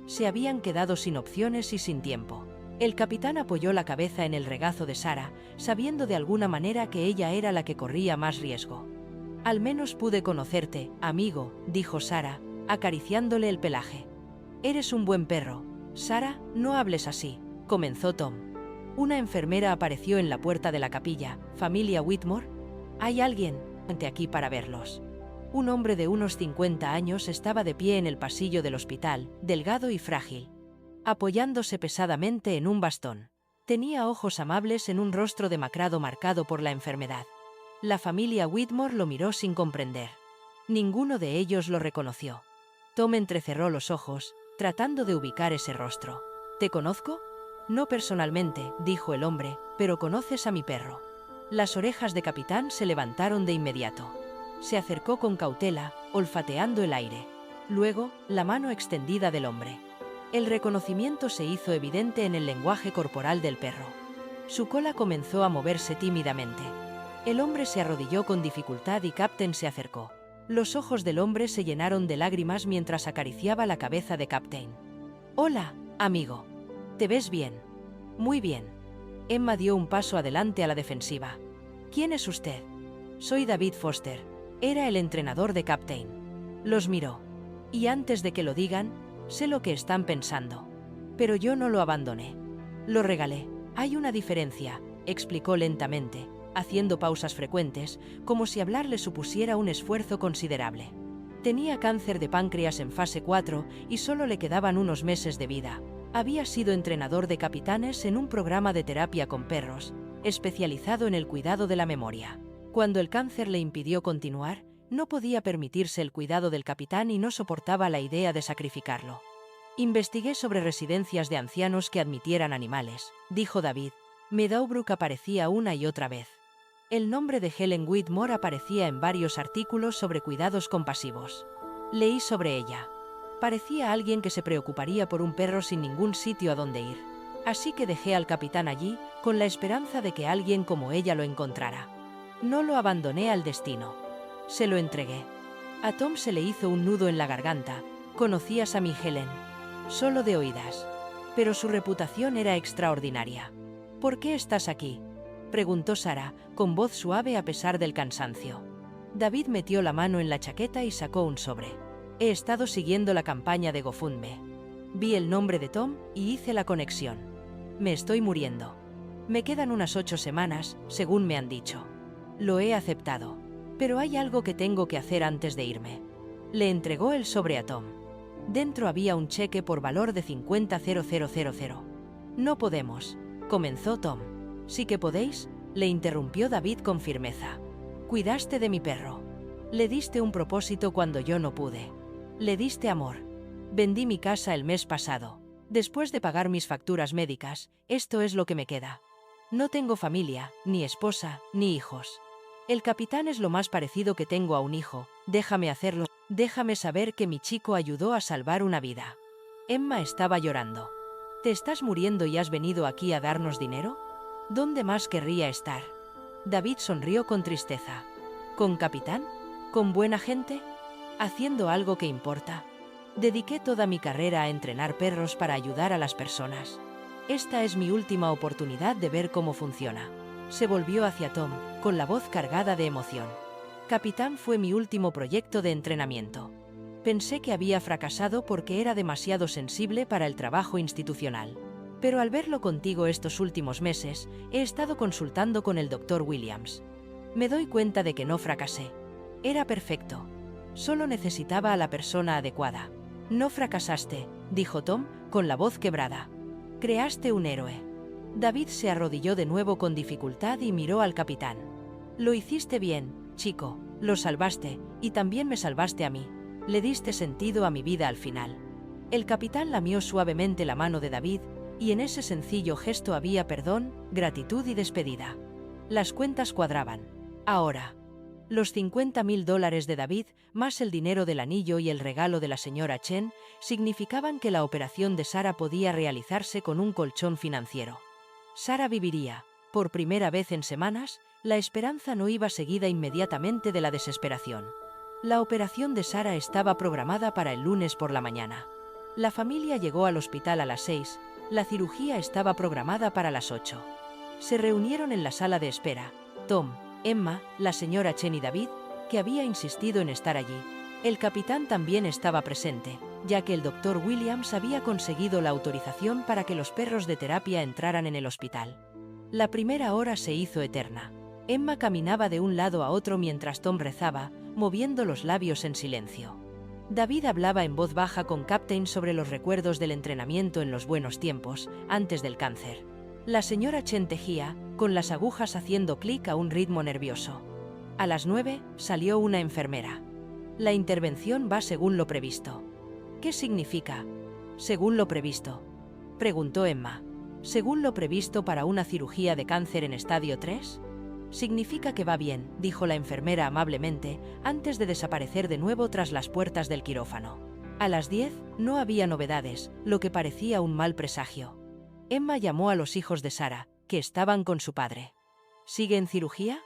Se habían quedado sin opciones y sin tiempo. El capitán apoyó la cabeza en el regazo de Sarah, sabiendo de alguna manera que ella era la que corría más riesgo. «Al menos pude conocerte, amigo», dijo Sarah, acariciándole el pelaje. «Eres un buen perro». «Sarah, no hables así», comenzó Tom. Una enfermera apareció en la puerta de la capilla. «¿Familia Whitmore? Hay alguien ante aquí para verlos». Un hombre de unos 50 años estaba de pie en el pasillo del hospital, delgado y frágil, apoyándose pesadamente en un bastón. Tenía ojos amables en un rostro demacrado marcado por la enfermedad. La familia Whitmore lo miró sin comprender. Ninguno de ellos lo reconoció. Tom entrecerró los ojos, tratando de ubicar ese rostro. «¿Te conozco?». «No personalmente», dijo el hombre, «pero conoces a mi perro». Las orejas de capitán se levantaron de inmediato. Se acercó con cautela, olfateando el aire. Luego, la mano extendida del hombre. El reconocimiento se hizo evidente en el lenguaje corporal del perro. Su cola comenzó a moverse tímidamente. El hombre se arrodilló con dificultad y Captain se acercó. Los ojos del hombre se llenaron de lágrimas mientras acariciaba la cabeza de Captain. «Hola, amigo. ¿Te ves bien?». «Muy bien». Emma dio un paso adelante a la defensiva. «¿Quién es usted?». «Soy David Foster». Era el entrenador de Captain. Los miró. «Y antes de que lo digan, sé lo que están pensando. Pero yo no lo abandoné. Lo regalé». «Hay una diferencia», explicó lentamente, haciendo pausas frecuentes, como si hablar le supusiera un esfuerzo considerable. Tenía cáncer de páncreas en fase 4 y solo le quedaban unos meses de vida. Había sido entrenador de capitanes en un programa de terapia con perros, especializado en el cuidado de la memoria. Cuando el cáncer le impidió continuar, no podía permitirse el cuidado del capitán y no soportaba la idea de sacrificarlo. «Investigué sobre residencias de ancianos que admitieran animales», dijo David. Meadowbrook aparecía una y otra vez. El nombre de Helen Whitmore aparecía en varios artículos sobre cuidados compasivos. Leí sobre ella. Parecía alguien que se preocuparía por un perro sin ningún sitio a donde ir. Así que dejé al capitán allí, con la esperanza de que alguien como ella lo encontrara. No lo abandoné al destino. Se lo entregué. A Tom se le hizo un nudo en la garganta. «¿Conocías a mi Helen?». «Solo de oídas». Pero su reputación era extraordinaria. «¿Por qué estás aquí?», preguntó Sarah, con voz suave a pesar del cansancio. David metió la mano en la chaqueta y sacó un sobre. «He estado siguiendo la campaña de GoFundMe. Vi el nombre de Tom y hice la conexión. Me estoy muriendo. Me quedan unas 8 semanas, según me han dicho. Lo he aceptado. Pero hay algo que tengo que hacer antes de irme». Le entregó el sobre a Tom. Dentro había un cheque por valor de 50,000. «No podemos», comenzó Tom. «Sí que podéis», le interrumpió David con firmeza. «Cuidaste de mi perro. Le diste un propósito cuando yo no pude. Le diste amor. Vendí mi casa el mes pasado. Después de pagar mis facturas médicas, esto es lo que me queda. No tengo familia, ni esposa, ni hijos. El capitán es lo más parecido que tengo a un hijo. Déjame hacerlo. Déjame saber que mi chico ayudó a salvar una vida. Emma estaba llorando. ¿Te estás muriendo y has venido aquí a darnos dinero? ¿Dónde más querría estar? David sonrió con tristeza. ¿Con capitán? ¿Con buena gente? ¿Haciendo algo que importa? Dediqué toda mi carrera a entrenar perros para ayudar a las personas. Esta es mi última oportunidad de ver cómo funciona. Se volvió hacia Tom, con la voz cargada de emoción. Capitán fue mi último proyecto de entrenamiento. Pensé que había fracasado porque era demasiado sensible para el trabajo institucional. Pero al verlo contigo estos últimos meses, he estado consultando con el Dr. Williams. Me doy cuenta de que no fracasé. Era perfecto. Solo necesitaba a la persona adecuada. No fracasaste, dijo Tom, con la voz quebrada. Creaste un héroe. David se arrodilló de nuevo con dificultad y miró al capitán. Lo hiciste bien, chico, lo salvaste, y también me salvaste a mí. Le diste sentido a mi vida al final. El capitán lamió suavemente la mano de David, y en ese sencillo gesto había perdón, gratitud y despedida. Las cuentas cuadraban. Ahora, los $50.000 de David, más el dinero del anillo y el regalo de la señora Chen, significaban que la operación de Sara podía realizarse con un colchón financiero. Sara viviría. Por primera vez en semanas, la esperanza no iba seguida inmediatamente de la desesperación. La operación de Sara estaba programada para el lunes por la mañana. La familia llegó al hospital a las 6, la cirugía estaba programada para las 8. Se reunieron en la sala de espera. Tom, Emma, la señora Chen y David, que había insistido en estar allí. El capitán también estaba presente, ya que el Dr. Williams había conseguido la autorización para que los perros de terapia entraran en el hospital. La primera hora se hizo eterna. Emma caminaba de un lado a otro mientras Tom rezaba, moviendo los labios en silencio. David hablaba en voz baja con Captain sobre los recuerdos del entrenamiento en los buenos tiempos, antes del cáncer. La señora Chen tejía, con las agujas haciendo clic a un ritmo nervioso. A las 9, salió una enfermera. La intervención va según lo previsto. ¿Qué significa? Según lo previsto, preguntó Emma. ¿Según lo previsto para una cirugía de cáncer en estadio 3? Significa que va bien, dijo la enfermera amablemente, antes de desaparecer de nuevo tras las puertas del quirófano. A las 10, no había novedades, lo que parecía un mal presagio. Emma llamó a los hijos de Sara, que estaban con su padre. ¿Sigue en cirugía?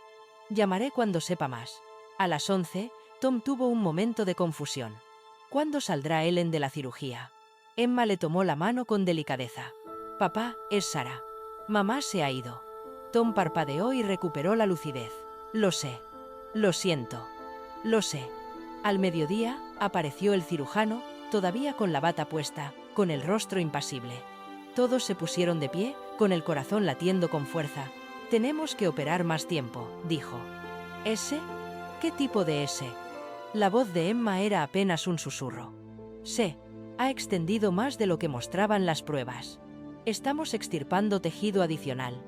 Llamaré cuando sepa más. A las 11, Tom tuvo un momento de confusión. ¿Cuándo saldrá Ellen de la cirugía? Emma le tomó la mano con delicadeza. Papá, es Sara. Mamá se ha ido. Tom parpadeó y recuperó la lucidez. Lo sé. Lo siento. Lo sé. Al mediodía, apareció el cirujano, todavía con la bata puesta, con el rostro impasible. Todos se pusieron de pie, con el corazón latiendo con fuerza. Tenemos que operar más tiempo, dijo. ¿Ese? ¿Qué tipo de ese? La voz de Emma era apenas un susurro. Sé. Ha extendido más de lo que mostraban las pruebas. Estamos extirpando tejido adicional.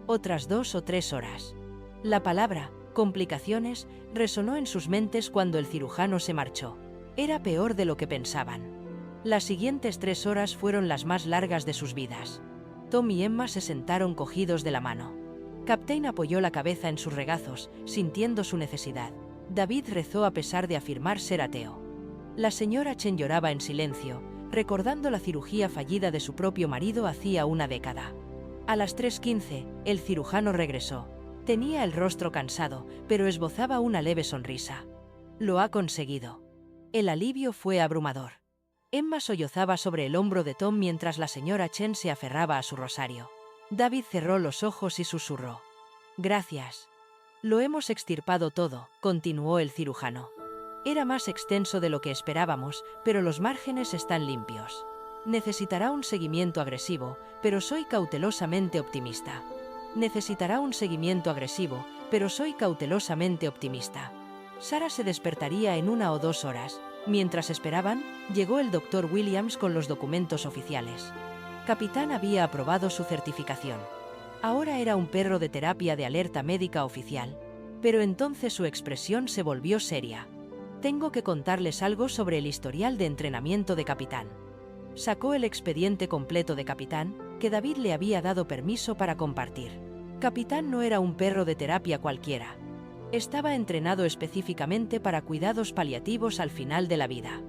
Otras 2 o 3 horas. La palabra, complicaciones, resonó en sus mentes cuando el cirujano se marchó. Era peor de lo que pensaban. Las siguientes 3 horas fueron las más largas de sus vidas. Tom y Emma se sentaron cogidos de la mano. Captain apoyó la cabeza en sus regazos, sintiendo su necesidad. David rezó a pesar de afirmar ser ateo. La señora Chen lloraba en silencio, recordando la cirugía fallida de su propio marido hacía una década. A las 3:15, el cirujano regresó. Tenía el rostro cansado, pero esbozaba una leve sonrisa. Lo ha conseguido. El alivio fue abrumador. Emma sollozaba sobre el hombro de Tom mientras la señora Chen se aferraba a su rosario. David cerró los ojos y susurró. Gracias. Lo hemos extirpado todo, continuó el cirujano. Era más extenso de lo que esperábamos, pero los márgenes están limpios. Necesitará un seguimiento agresivo, pero soy cautelosamente optimista. Necesitará un seguimiento agresivo, pero soy cautelosamente optimista. Sara se despertaría en 1 o 2 horas. Mientras esperaban, llegó el Dr. Williams con los documentos oficiales. Capitán había aprobado su certificación. Ahora era un perro de terapia de alerta médica oficial. Pero entonces su expresión se volvió seria. Tengo que contarles algo sobre el historial de entrenamiento de Capitán. Sacó el expediente completo de Capitán, que David le había dado permiso para compartir. Capitán no era un perro de terapia cualquiera. Estaba entrenado específicamente para cuidados paliativos al final de la vida.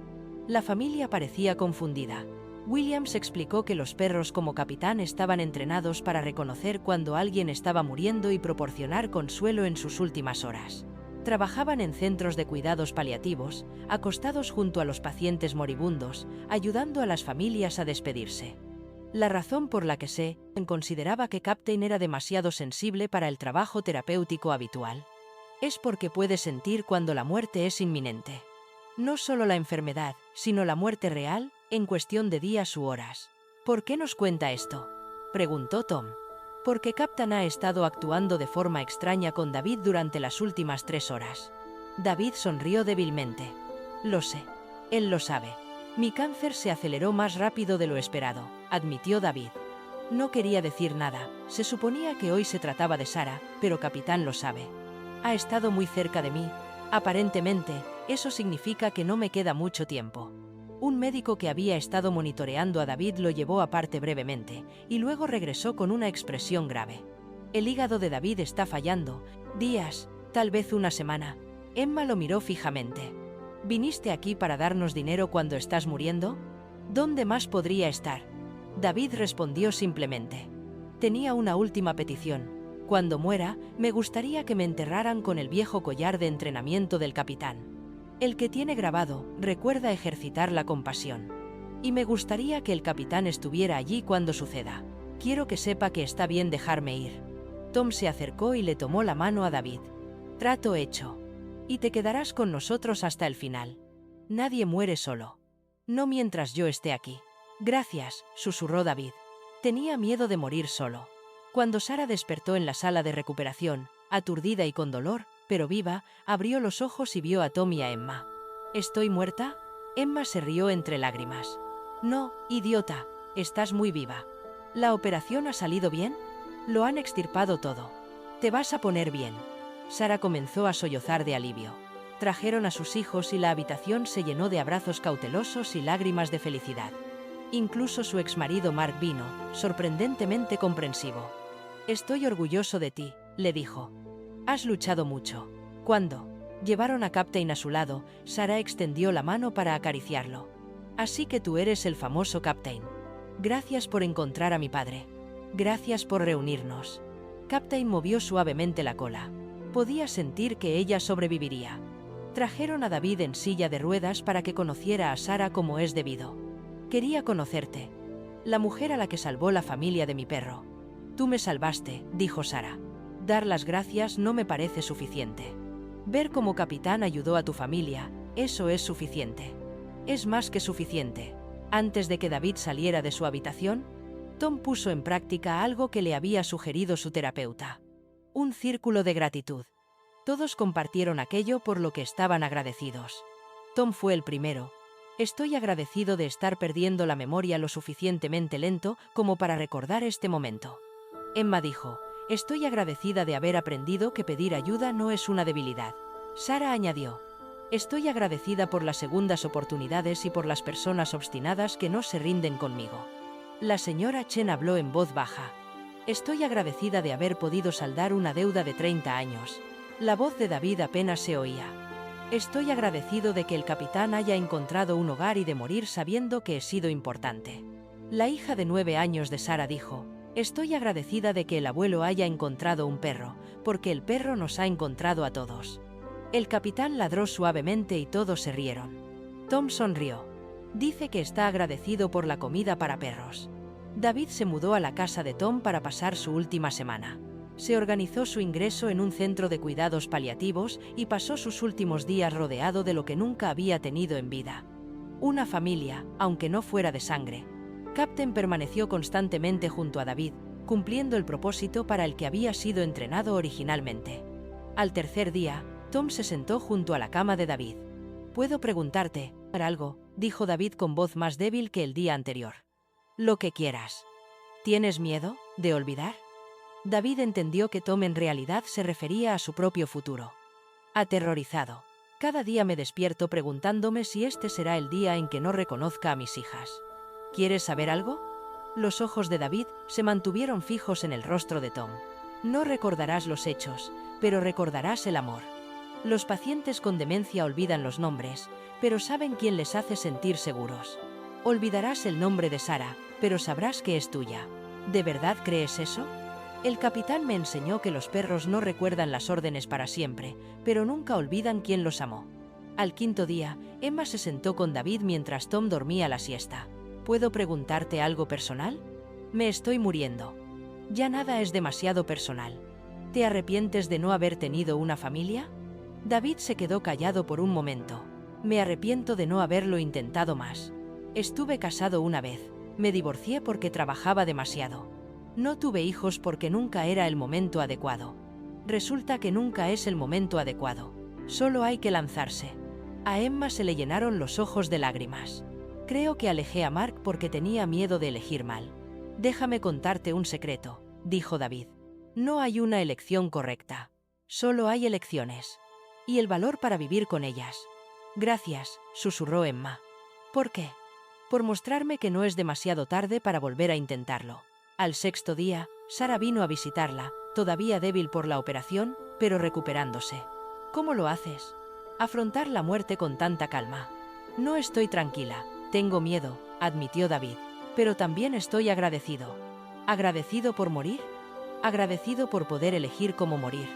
La familia parecía confundida. Williams explicó que los perros como Capitán estaban entrenados para reconocer cuando alguien estaba muriendo y proporcionar consuelo en sus últimas horas. Trabajaban en centros de cuidados paliativos, acostados junto a los pacientes moribundos, ayudando a las familias a despedirse. La razón por la que consideraba que Captain era demasiado sensible para el trabajo terapéutico habitual es porque puede sentir cuando la muerte es inminente. No solo la enfermedad, sino la muerte real, en cuestión de días u horas. ¿Por qué nos cuenta esto?, preguntó Tom. Porque Captain ha estado actuando de forma extraña con David durante las últimas 3 horas. David sonrió débilmente. Lo sé. Él lo sabe. Mi cáncer se aceleró más rápido de lo esperado, admitió David. No quería decir nada, se suponía que hoy se trataba de Sarah, pero Capitán lo sabe. Ha estado muy cerca de mí. Aparentemente, eso significa que no me queda mucho tiempo. Un médico que había estado monitoreando a David lo llevó aparte brevemente, y luego regresó con una expresión grave. El hígado de David está fallando. Días, tal vez una semana. Emma lo miró fijamente. ¿Viniste aquí para darnos dinero cuando estás muriendo? ¿Dónde más podría estar? David respondió simplemente. Tenía una última petición. Cuando muera, me gustaría que me enterraran con el viejo collar de entrenamiento del capitán. El que tiene grabado, recuerda ejercitar la compasión. Y me gustaría que el capitán estuviera allí cuando suceda. Quiero que sepa que está bien dejarme ir. Tom se acercó y le tomó la mano a David. Trato hecho. Y te quedarás con nosotros hasta el final. Nadie muere solo. No mientras yo esté aquí. Gracias, susurró David. Tenía miedo de morir solo. Cuando Sarah despertó en la sala de recuperación, aturdida y con dolor, pero viva, abrió los ojos y vio a Tom y a Emma. ¿Estoy muerta? Emma se rió entre lágrimas. No, idiota, estás muy viva. ¿La operación ha salido bien? Lo han extirpado todo. Te vas a poner bien. Sarah comenzó a sollozar de alivio. Trajeron a sus hijos y la habitación se llenó de abrazos cautelosos y lágrimas de felicidad. Incluso su exmarido Mark vino, sorprendentemente comprensivo. Estoy orgulloso de ti, le dijo. Has luchado mucho. Cuando llevaron a Captain a su lado, Sarah extendió la mano para acariciarlo. Así que tú eres el famoso Captain. Gracias por encontrar a mi padre. Gracias por reunirnos. Captain movió suavemente la cola. Podía sentir que ella sobreviviría. Trajeron a David en silla de ruedas para que conociera a Sarah como es debido. Quería conocerte. La mujer a la que salvó la familia de mi perro. Tú me salvaste, dijo Sarah. Dar las gracias no me parece suficiente. Ver cómo Capitán ayudó a tu familia, eso es suficiente. Es más que suficiente. Antes de que David saliera de su habitación, Tom puso en práctica algo que le había sugerido su terapeuta. Un círculo de gratitud. Todos compartieron aquello por lo que estaban agradecidos. Tom fue el primero. Estoy agradecido de estar perdiendo la memoria lo suficientemente lento como para recordar este momento. Emma dijo, estoy agradecida de haber aprendido que pedir ayuda no es una debilidad. Sarah añadió, estoy agradecida por las segundas oportunidades y por las personas obstinadas que no se rinden conmigo. La señora Chen habló en voz baja. Estoy agradecida de haber podido saldar una deuda de 30 años. La voz de David apenas se oía. Estoy agradecido de que el capitán haya encontrado un hogar y de morir sabiendo que he sido importante. La hija de 9 años de Sarah dijo, estoy agradecida de que el abuelo haya encontrado un perro, porque el perro nos ha encontrado a todos. El capitán ladró suavemente y todos se rieron. Tom sonrió. Dice que está agradecido por la comida para perros. David se mudó a la casa de Tom para pasar su última semana. Se organizó su ingreso en un centro de cuidados paliativos y pasó sus últimos días rodeado de lo que nunca había tenido en vida. Una familia, aunque no fuera de sangre. Captain permaneció constantemente junto a David, cumpliendo el propósito para el que había sido entrenado originalmente. Al tercer día, Tom se sentó junto a la cama de David. «¿Puedo preguntarte algo?», dijo David con voz más débil que el día anterior. «Lo que quieras». «¿Tienes miedo de olvidar?». David entendió que Tom en realidad se refería a su propio futuro. Aterrorizado. «Cada día me despierto preguntándome si este será el día en que no reconozca a mis hijas». ¿Quieres saber algo? Los ojos de David se mantuvieron fijos en el rostro de Tom. No recordarás los hechos, pero recordarás el amor. Los pacientes con demencia olvidan los nombres, pero saben quién les hace sentir seguros. Olvidarás el nombre de Sara, pero sabrás que es tuya. ¿De verdad crees eso? El capitán me enseñó que los perros no recuerdan las órdenes para siempre, pero nunca olvidan quién los amó. Al quinto día, Emma se sentó con David mientras Tom dormía la siesta. ¿Puedo preguntarte algo personal? Me estoy muriendo. Ya nada es demasiado personal. ¿Te arrepientes de no haber tenido una familia? David se quedó callado por un momento. Me arrepiento de no haberlo intentado más. Estuve casado una vez. Me divorcié porque trabajaba demasiado. No tuve hijos porque nunca era el momento adecuado. Resulta que nunca es el momento adecuado. Solo hay que lanzarse. A Emma se le llenaron los ojos de lágrimas. Creo que alejé a Mark porque tenía miedo de elegir mal. Déjame contarte un secreto, dijo David. No hay una elección correcta. Solo hay elecciones. Y el valor para vivir con ellas. Gracias, susurró Emma. ¿Por qué? Por mostrarme que no es demasiado tarde para volver a intentarlo. Al sexto día, Sara vino a visitarla, todavía débil por la operación, pero recuperándose. ¿Cómo lo haces? Afrontar la muerte con tanta calma. No estoy tranquila, tengo miedo, admitió David, pero también estoy agradecido. ¿Agradecido por morir? Agradecido por poder elegir cómo morir.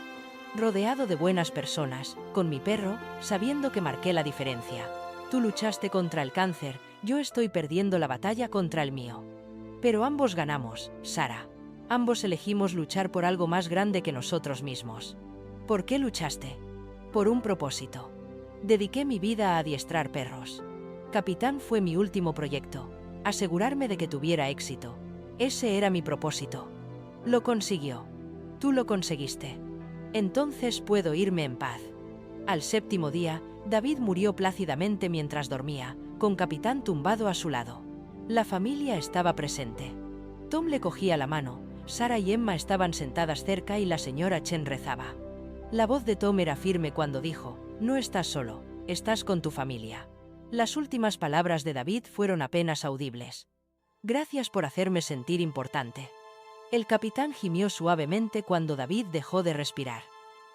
Rodeado de buenas personas, con mi perro, sabiendo que marqué la diferencia. Tú luchaste contra el cáncer, yo estoy perdiendo la batalla contra el mío. Pero ambos ganamos, Sara. Ambos elegimos luchar por algo más grande que nosotros mismos. ¿Por qué luchaste? Por un propósito. Dediqué mi vida a adiestrar perros. Capitán fue mi último proyecto, asegurarme de que tuviera éxito. Ese era mi propósito. Lo consiguió. Tú lo conseguiste. Entonces puedo irme en paz. Al séptimo día, David murió plácidamente mientras dormía, con Capitán tumbado a su lado. La familia estaba presente. Tom le cogía la mano, Sara y Emma estaban sentadas cerca y la señora Chen rezaba. La voz de Tom era firme cuando dijo, no estás solo, estás con tu familia. Las últimas palabras de David fueron apenas audibles. Gracias por hacerme sentir importante. El capitán gimió suavemente cuando David dejó de respirar.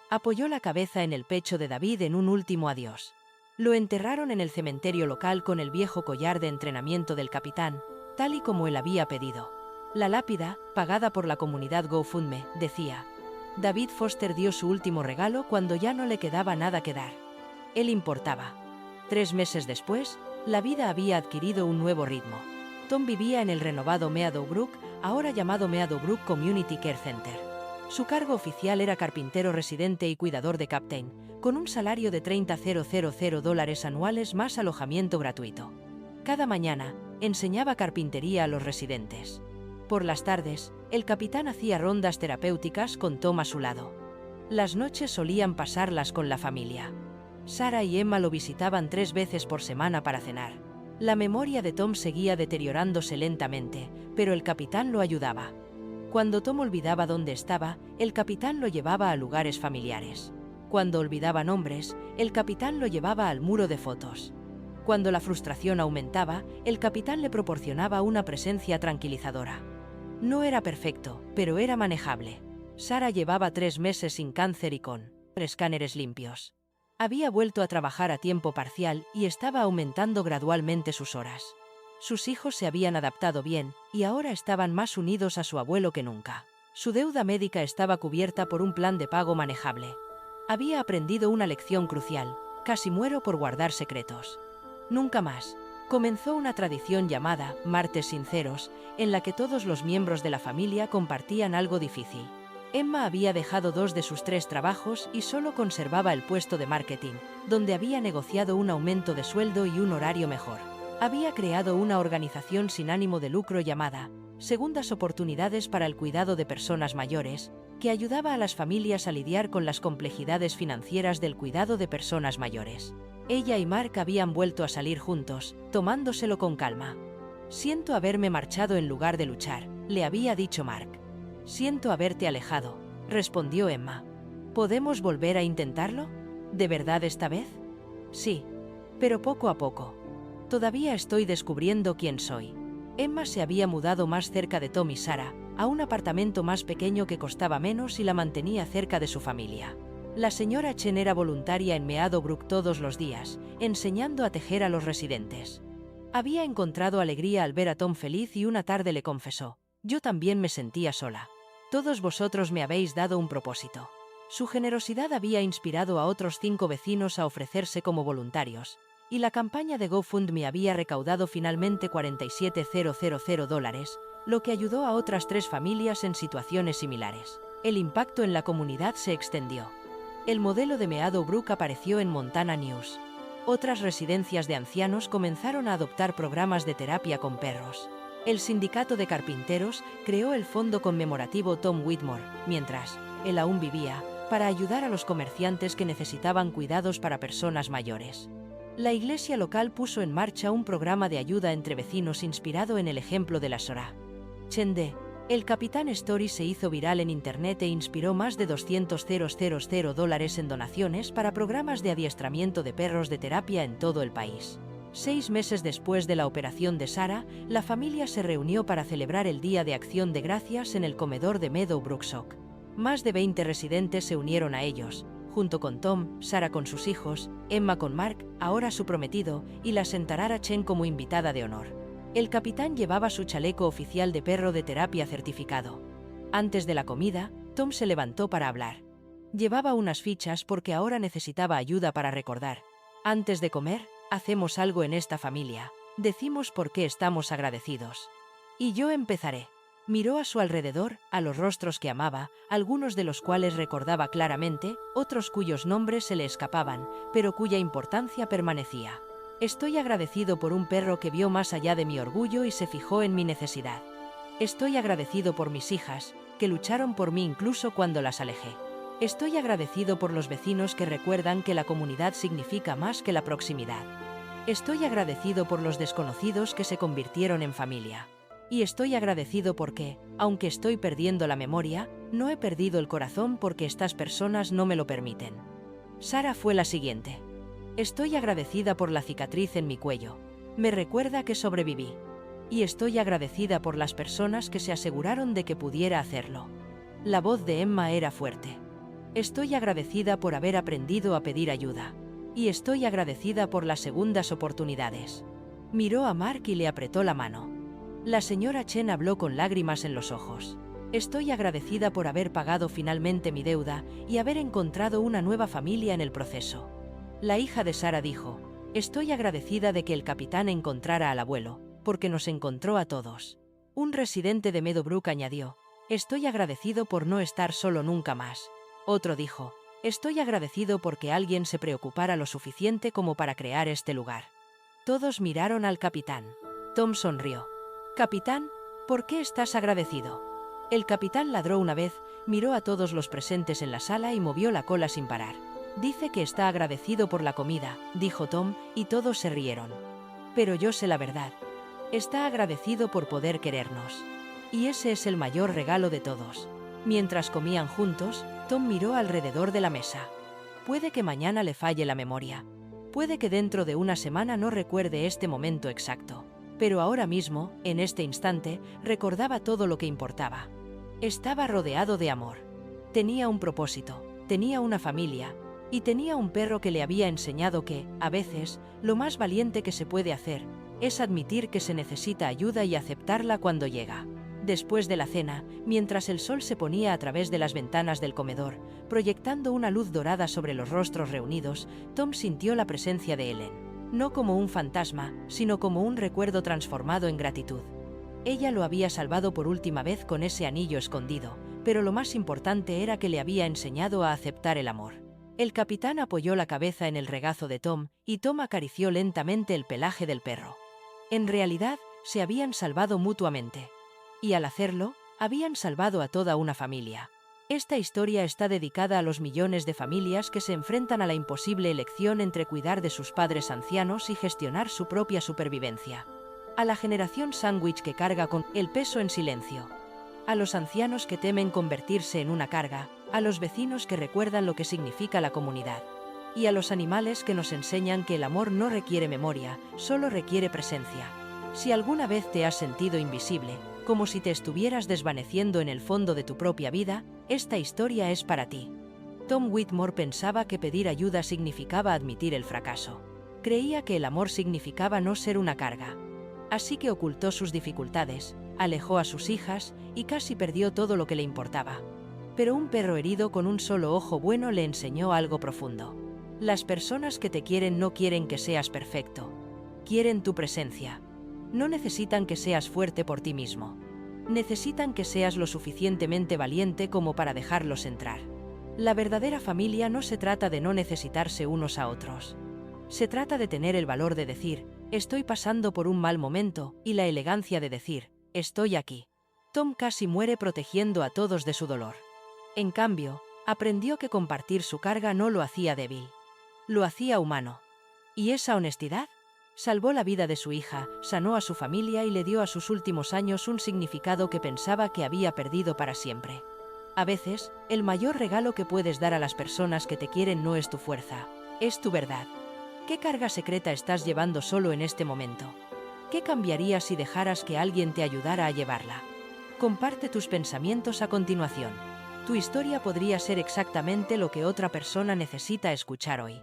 Apoyó la cabeza en el pecho de David en un último adiós. Lo enterraron en el cementerio local con el viejo collar de entrenamiento del capitán, tal y como él había pedido. La lápida, pagada por la comunidad GoFundMe, decía: David Foster dio su último regalo cuando ya no le quedaba nada que dar. Él importaba. 3 meses después, la vida había adquirido un nuevo ritmo. Tom vivía en el renovado Meadowbrook, ahora llamado Meadowbrook Community Care Center. Su cargo oficial era carpintero residente y cuidador de Captain, con un salario de $30,000 anuales más alojamiento gratuito. Cada mañana, enseñaba carpintería a los residentes. Por las tardes, el capitán hacía rondas terapéuticas con Tom a su lado. Las noches solían pasarlas con la familia. Sara y Emma lo visitaban 3 veces por semana para cenar. La memoria de Tom seguía deteriorándose lentamente, pero el capitán lo ayudaba. Cuando Tom olvidaba dónde estaba, el capitán lo llevaba a lugares familiares. Cuando olvidaba nombres, el capitán lo llevaba al muro de fotos. Cuando la frustración aumentaba, el capitán le proporcionaba una presencia tranquilizadora. No era perfecto, pero era manejable. Sara llevaba 3 meses sin cáncer y con escáneres limpios. Había vuelto a trabajar a tiempo parcial y estaba aumentando gradualmente sus horas. Sus hijos se habían adaptado bien y ahora estaban más unidos a su abuelo que nunca. Su deuda médica estaba cubierta por un plan de pago manejable. Había aprendido una lección crucial: casi muero por guardar secretos. Nunca más. Comenzó una tradición llamada Martes Sinceros, en la que todos los miembros de la familia compartían algo difícil. Emma había dejado 2 de sus 3 trabajos y solo conservaba el puesto de marketing, donde había negociado un aumento de sueldo y un horario mejor. Había creado una organización sin ánimo de lucro llamada Segundas Oportunidades para el Cuidado de Personas Mayores, que ayudaba a las familias a lidiar con las complejidades financieras del cuidado de personas mayores. Ella y Mark habían vuelto a salir juntos, tomándoselo con calma. Siento haberme marchado en lugar de luchar, le había dicho Mark. Siento haberte alejado, respondió Emma. ¿Podemos volver a intentarlo? ¿De verdad esta vez? Sí, pero poco a poco. Todavía estoy descubriendo quién soy. Emma se había mudado más cerca de Tom y Sarah, a un apartamento más pequeño que costaba menos y la mantenía cerca de su familia. La señora Chen era voluntaria en Meadowbrook todos los días, enseñando a tejer a los residentes. Había encontrado alegría al ver a Tom feliz y una tarde le confesó: «Yo también me sentía sola. Todos vosotros me habéis dado un propósito». Su generosidad había inspirado a otros 5 vecinos a ofrecerse como voluntarios, y la campaña de GoFundMe había recaudado finalmente $47,000, lo que ayudó a otras 3 familias en situaciones similares. El impacto en la comunidad se extendió. El modelo de Meadowbrook apareció en Montana News. Otras residencias de ancianos comenzaron a adoptar programas de terapia con perros. El sindicato de carpinteros creó el fondo conmemorativo Tom Whitmore, mientras él aún vivía, para ayudar a los comerciantes que necesitaban cuidados para personas mayores. La iglesia local puso en marcha un programa de ayuda entre vecinos inspirado en el ejemplo de la Sorah Chende. El Capitán Story se hizo viral en Internet e inspiró más de $200,000 en donaciones para programas de adiestramiento de perros de terapia en todo el país. 6 meses después de la operación de Sarah, la familia se reunió para celebrar el Día de Acción de Gracias en el comedor de Meadowbrook Sock. Más de 20 residentes se unieron a ellos, junto con Tom, Sarah con sus hijos, Emma con Mark, ahora su prometido, y la Sentarara Chen como invitada de honor. El capitán llevaba su chaleco oficial de perro de terapia certificado. Antes de la comida, Tom se levantó para hablar. Llevaba unas fichas porque ahora necesitaba ayuda para recordar. Antes de comer, hacemos algo en esta familia. Decimos por qué estamos agradecidos. Y yo empezaré. Miró a su alrededor, a los rostros que amaba, algunos de los cuales recordaba claramente, otros cuyos nombres se le escapaban, pero cuya importancia permanecía. Estoy agradecido por un perro que vio más allá de mi orgullo y se fijó en mi necesidad. Estoy agradecido por mis hijas, que lucharon por mí incluso cuando las alejé. Estoy agradecido por los vecinos que recuerdan que la comunidad significa más que la proximidad. Estoy agradecido por los desconocidos que se convirtieron en familia. Y estoy agradecido porque, aunque estoy perdiendo la memoria, no he perdido el corazón porque estas personas no me lo permiten. Sarah fue la siguiente. Estoy agradecida por la cicatriz en mi cuello. Me recuerda que sobreviví. Y estoy agradecida por las personas que se aseguraron de que pudiera hacerlo. La voz de Emma era fuerte. Estoy agradecida por haber aprendido a pedir ayuda. Y estoy agradecida por las segundas oportunidades. Miró a Mark y le apretó la mano. La señora Chen habló con lágrimas en los ojos. Estoy agradecida por haber pagado finalmente mi deuda y haber encontrado una nueva familia en el proceso. La hija de Sarah dijo: estoy agradecida de que el capitán encontrara al abuelo, porque nos encontró a todos. Un residente de Meadowbrook añadió: estoy agradecido por no estar solo nunca más. Otro dijo: estoy agradecido porque alguien se preocupara lo suficiente como para crear este lugar. Todos miraron al capitán. Tom sonrió. Capitán, ¿por qué estás agradecido? El capitán ladró una vez, miró a todos los presentes en la sala y movió la cola sin parar. Dice que está agradecido por la comida, dijo Tom, y todos se rieron. Pero yo sé la verdad. Está agradecido por poder querernos. Y ese es el mayor regalo de todos. Mientras comían juntos, Tom miró alrededor de la mesa. Puede que mañana le falle la memoria. Puede que dentro de una semana no recuerde este momento exacto. Pero ahora mismo, en este instante, recordaba todo lo que importaba. Estaba rodeado de amor. Tenía un propósito, tenía una familia, y tenía un perro que le había enseñado que, a veces, lo más valiente que se puede hacer es admitir que se necesita ayuda y aceptarla cuando llega. Después de la cena, mientras el sol se ponía a través de las ventanas del comedor, proyectando una luz dorada sobre los rostros reunidos, Tom sintió la presencia de Ellen. No como un fantasma, sino como un recuerdo transformado en gratitud. Ella lo había salvado por última vez con ese anillo escondido, pero lo más importante era que le había enseñado a aceptar el amor. El capitán apoyó la cabeza en el regazo de Tom, y Tom acarició lentamente el pelaje del perro. En realidad, se habían salvado mutuamente. Y al hacerlo, habían salvado a toda una familia. Esta historia está dedicada a los millones de familias que se enfrentan a la imposible elección entre cuidar de sus padres ancianos y gestionar su propia supervivencia. A la generación sándwich que carga con el peso en silencio. A los ancianos que temen convertirse en una carga, a los vecinos que recuerdan lo que significa la comunidad. Y a los animales que nos enseñan que el amor no requiere memoria, solo requiere presencia. Si alguna vez te has sentido invisible, como si te estuvieras desvaneciendo en el fondo de tu propia vida, esta historia es para ti. Tom Whitmore pensaba que pedir ayuda significaba admitir el fracaso. Creía que el amor significaba no ser una carga. Así que ocultó sus dificultades, alejó a sus hijas y casi perdió todo lo que le importaba. Pero un perro herido con un solo ojo bueno le enseñó algo profundo. Las personas que te quieren no quieren que seas perfecto. Quieren tu presencia. No necesitan que seas fuerte por ti mismo. Necesitan que seas lo suficientemente valiente como para dejarlos entrar. La verdadera familia no se trata de no necesitarse unos a otros. Se trata de tener el valor de decir, estoy pasando por un mal momento, y la elegancia de decir, estoy aquí. Tom casi muere protegiendo a todos de su dolor. En cambio, aprendió que compartir su carga no lo hacía débil. Lo hacía humano. ¿Y esa honestidad? Salvó la vida de su hija, sanó a su familia y le dio a sus últimos años un significado que pensaba que había perdido para siempre. A veces, el mayor regalo que puedes dar a las personas que te quieren no es tu fuerza, es tu verdad. ¿Qué carga secreta estás llevando solo en este momento? ¿Qué cambiaría si dejaras que alguien te ayudara a llevarla? Comparte tus pensamientos a continuación. Tu historia podría ser exactamente lo que otra persona necesita escuchar hoy.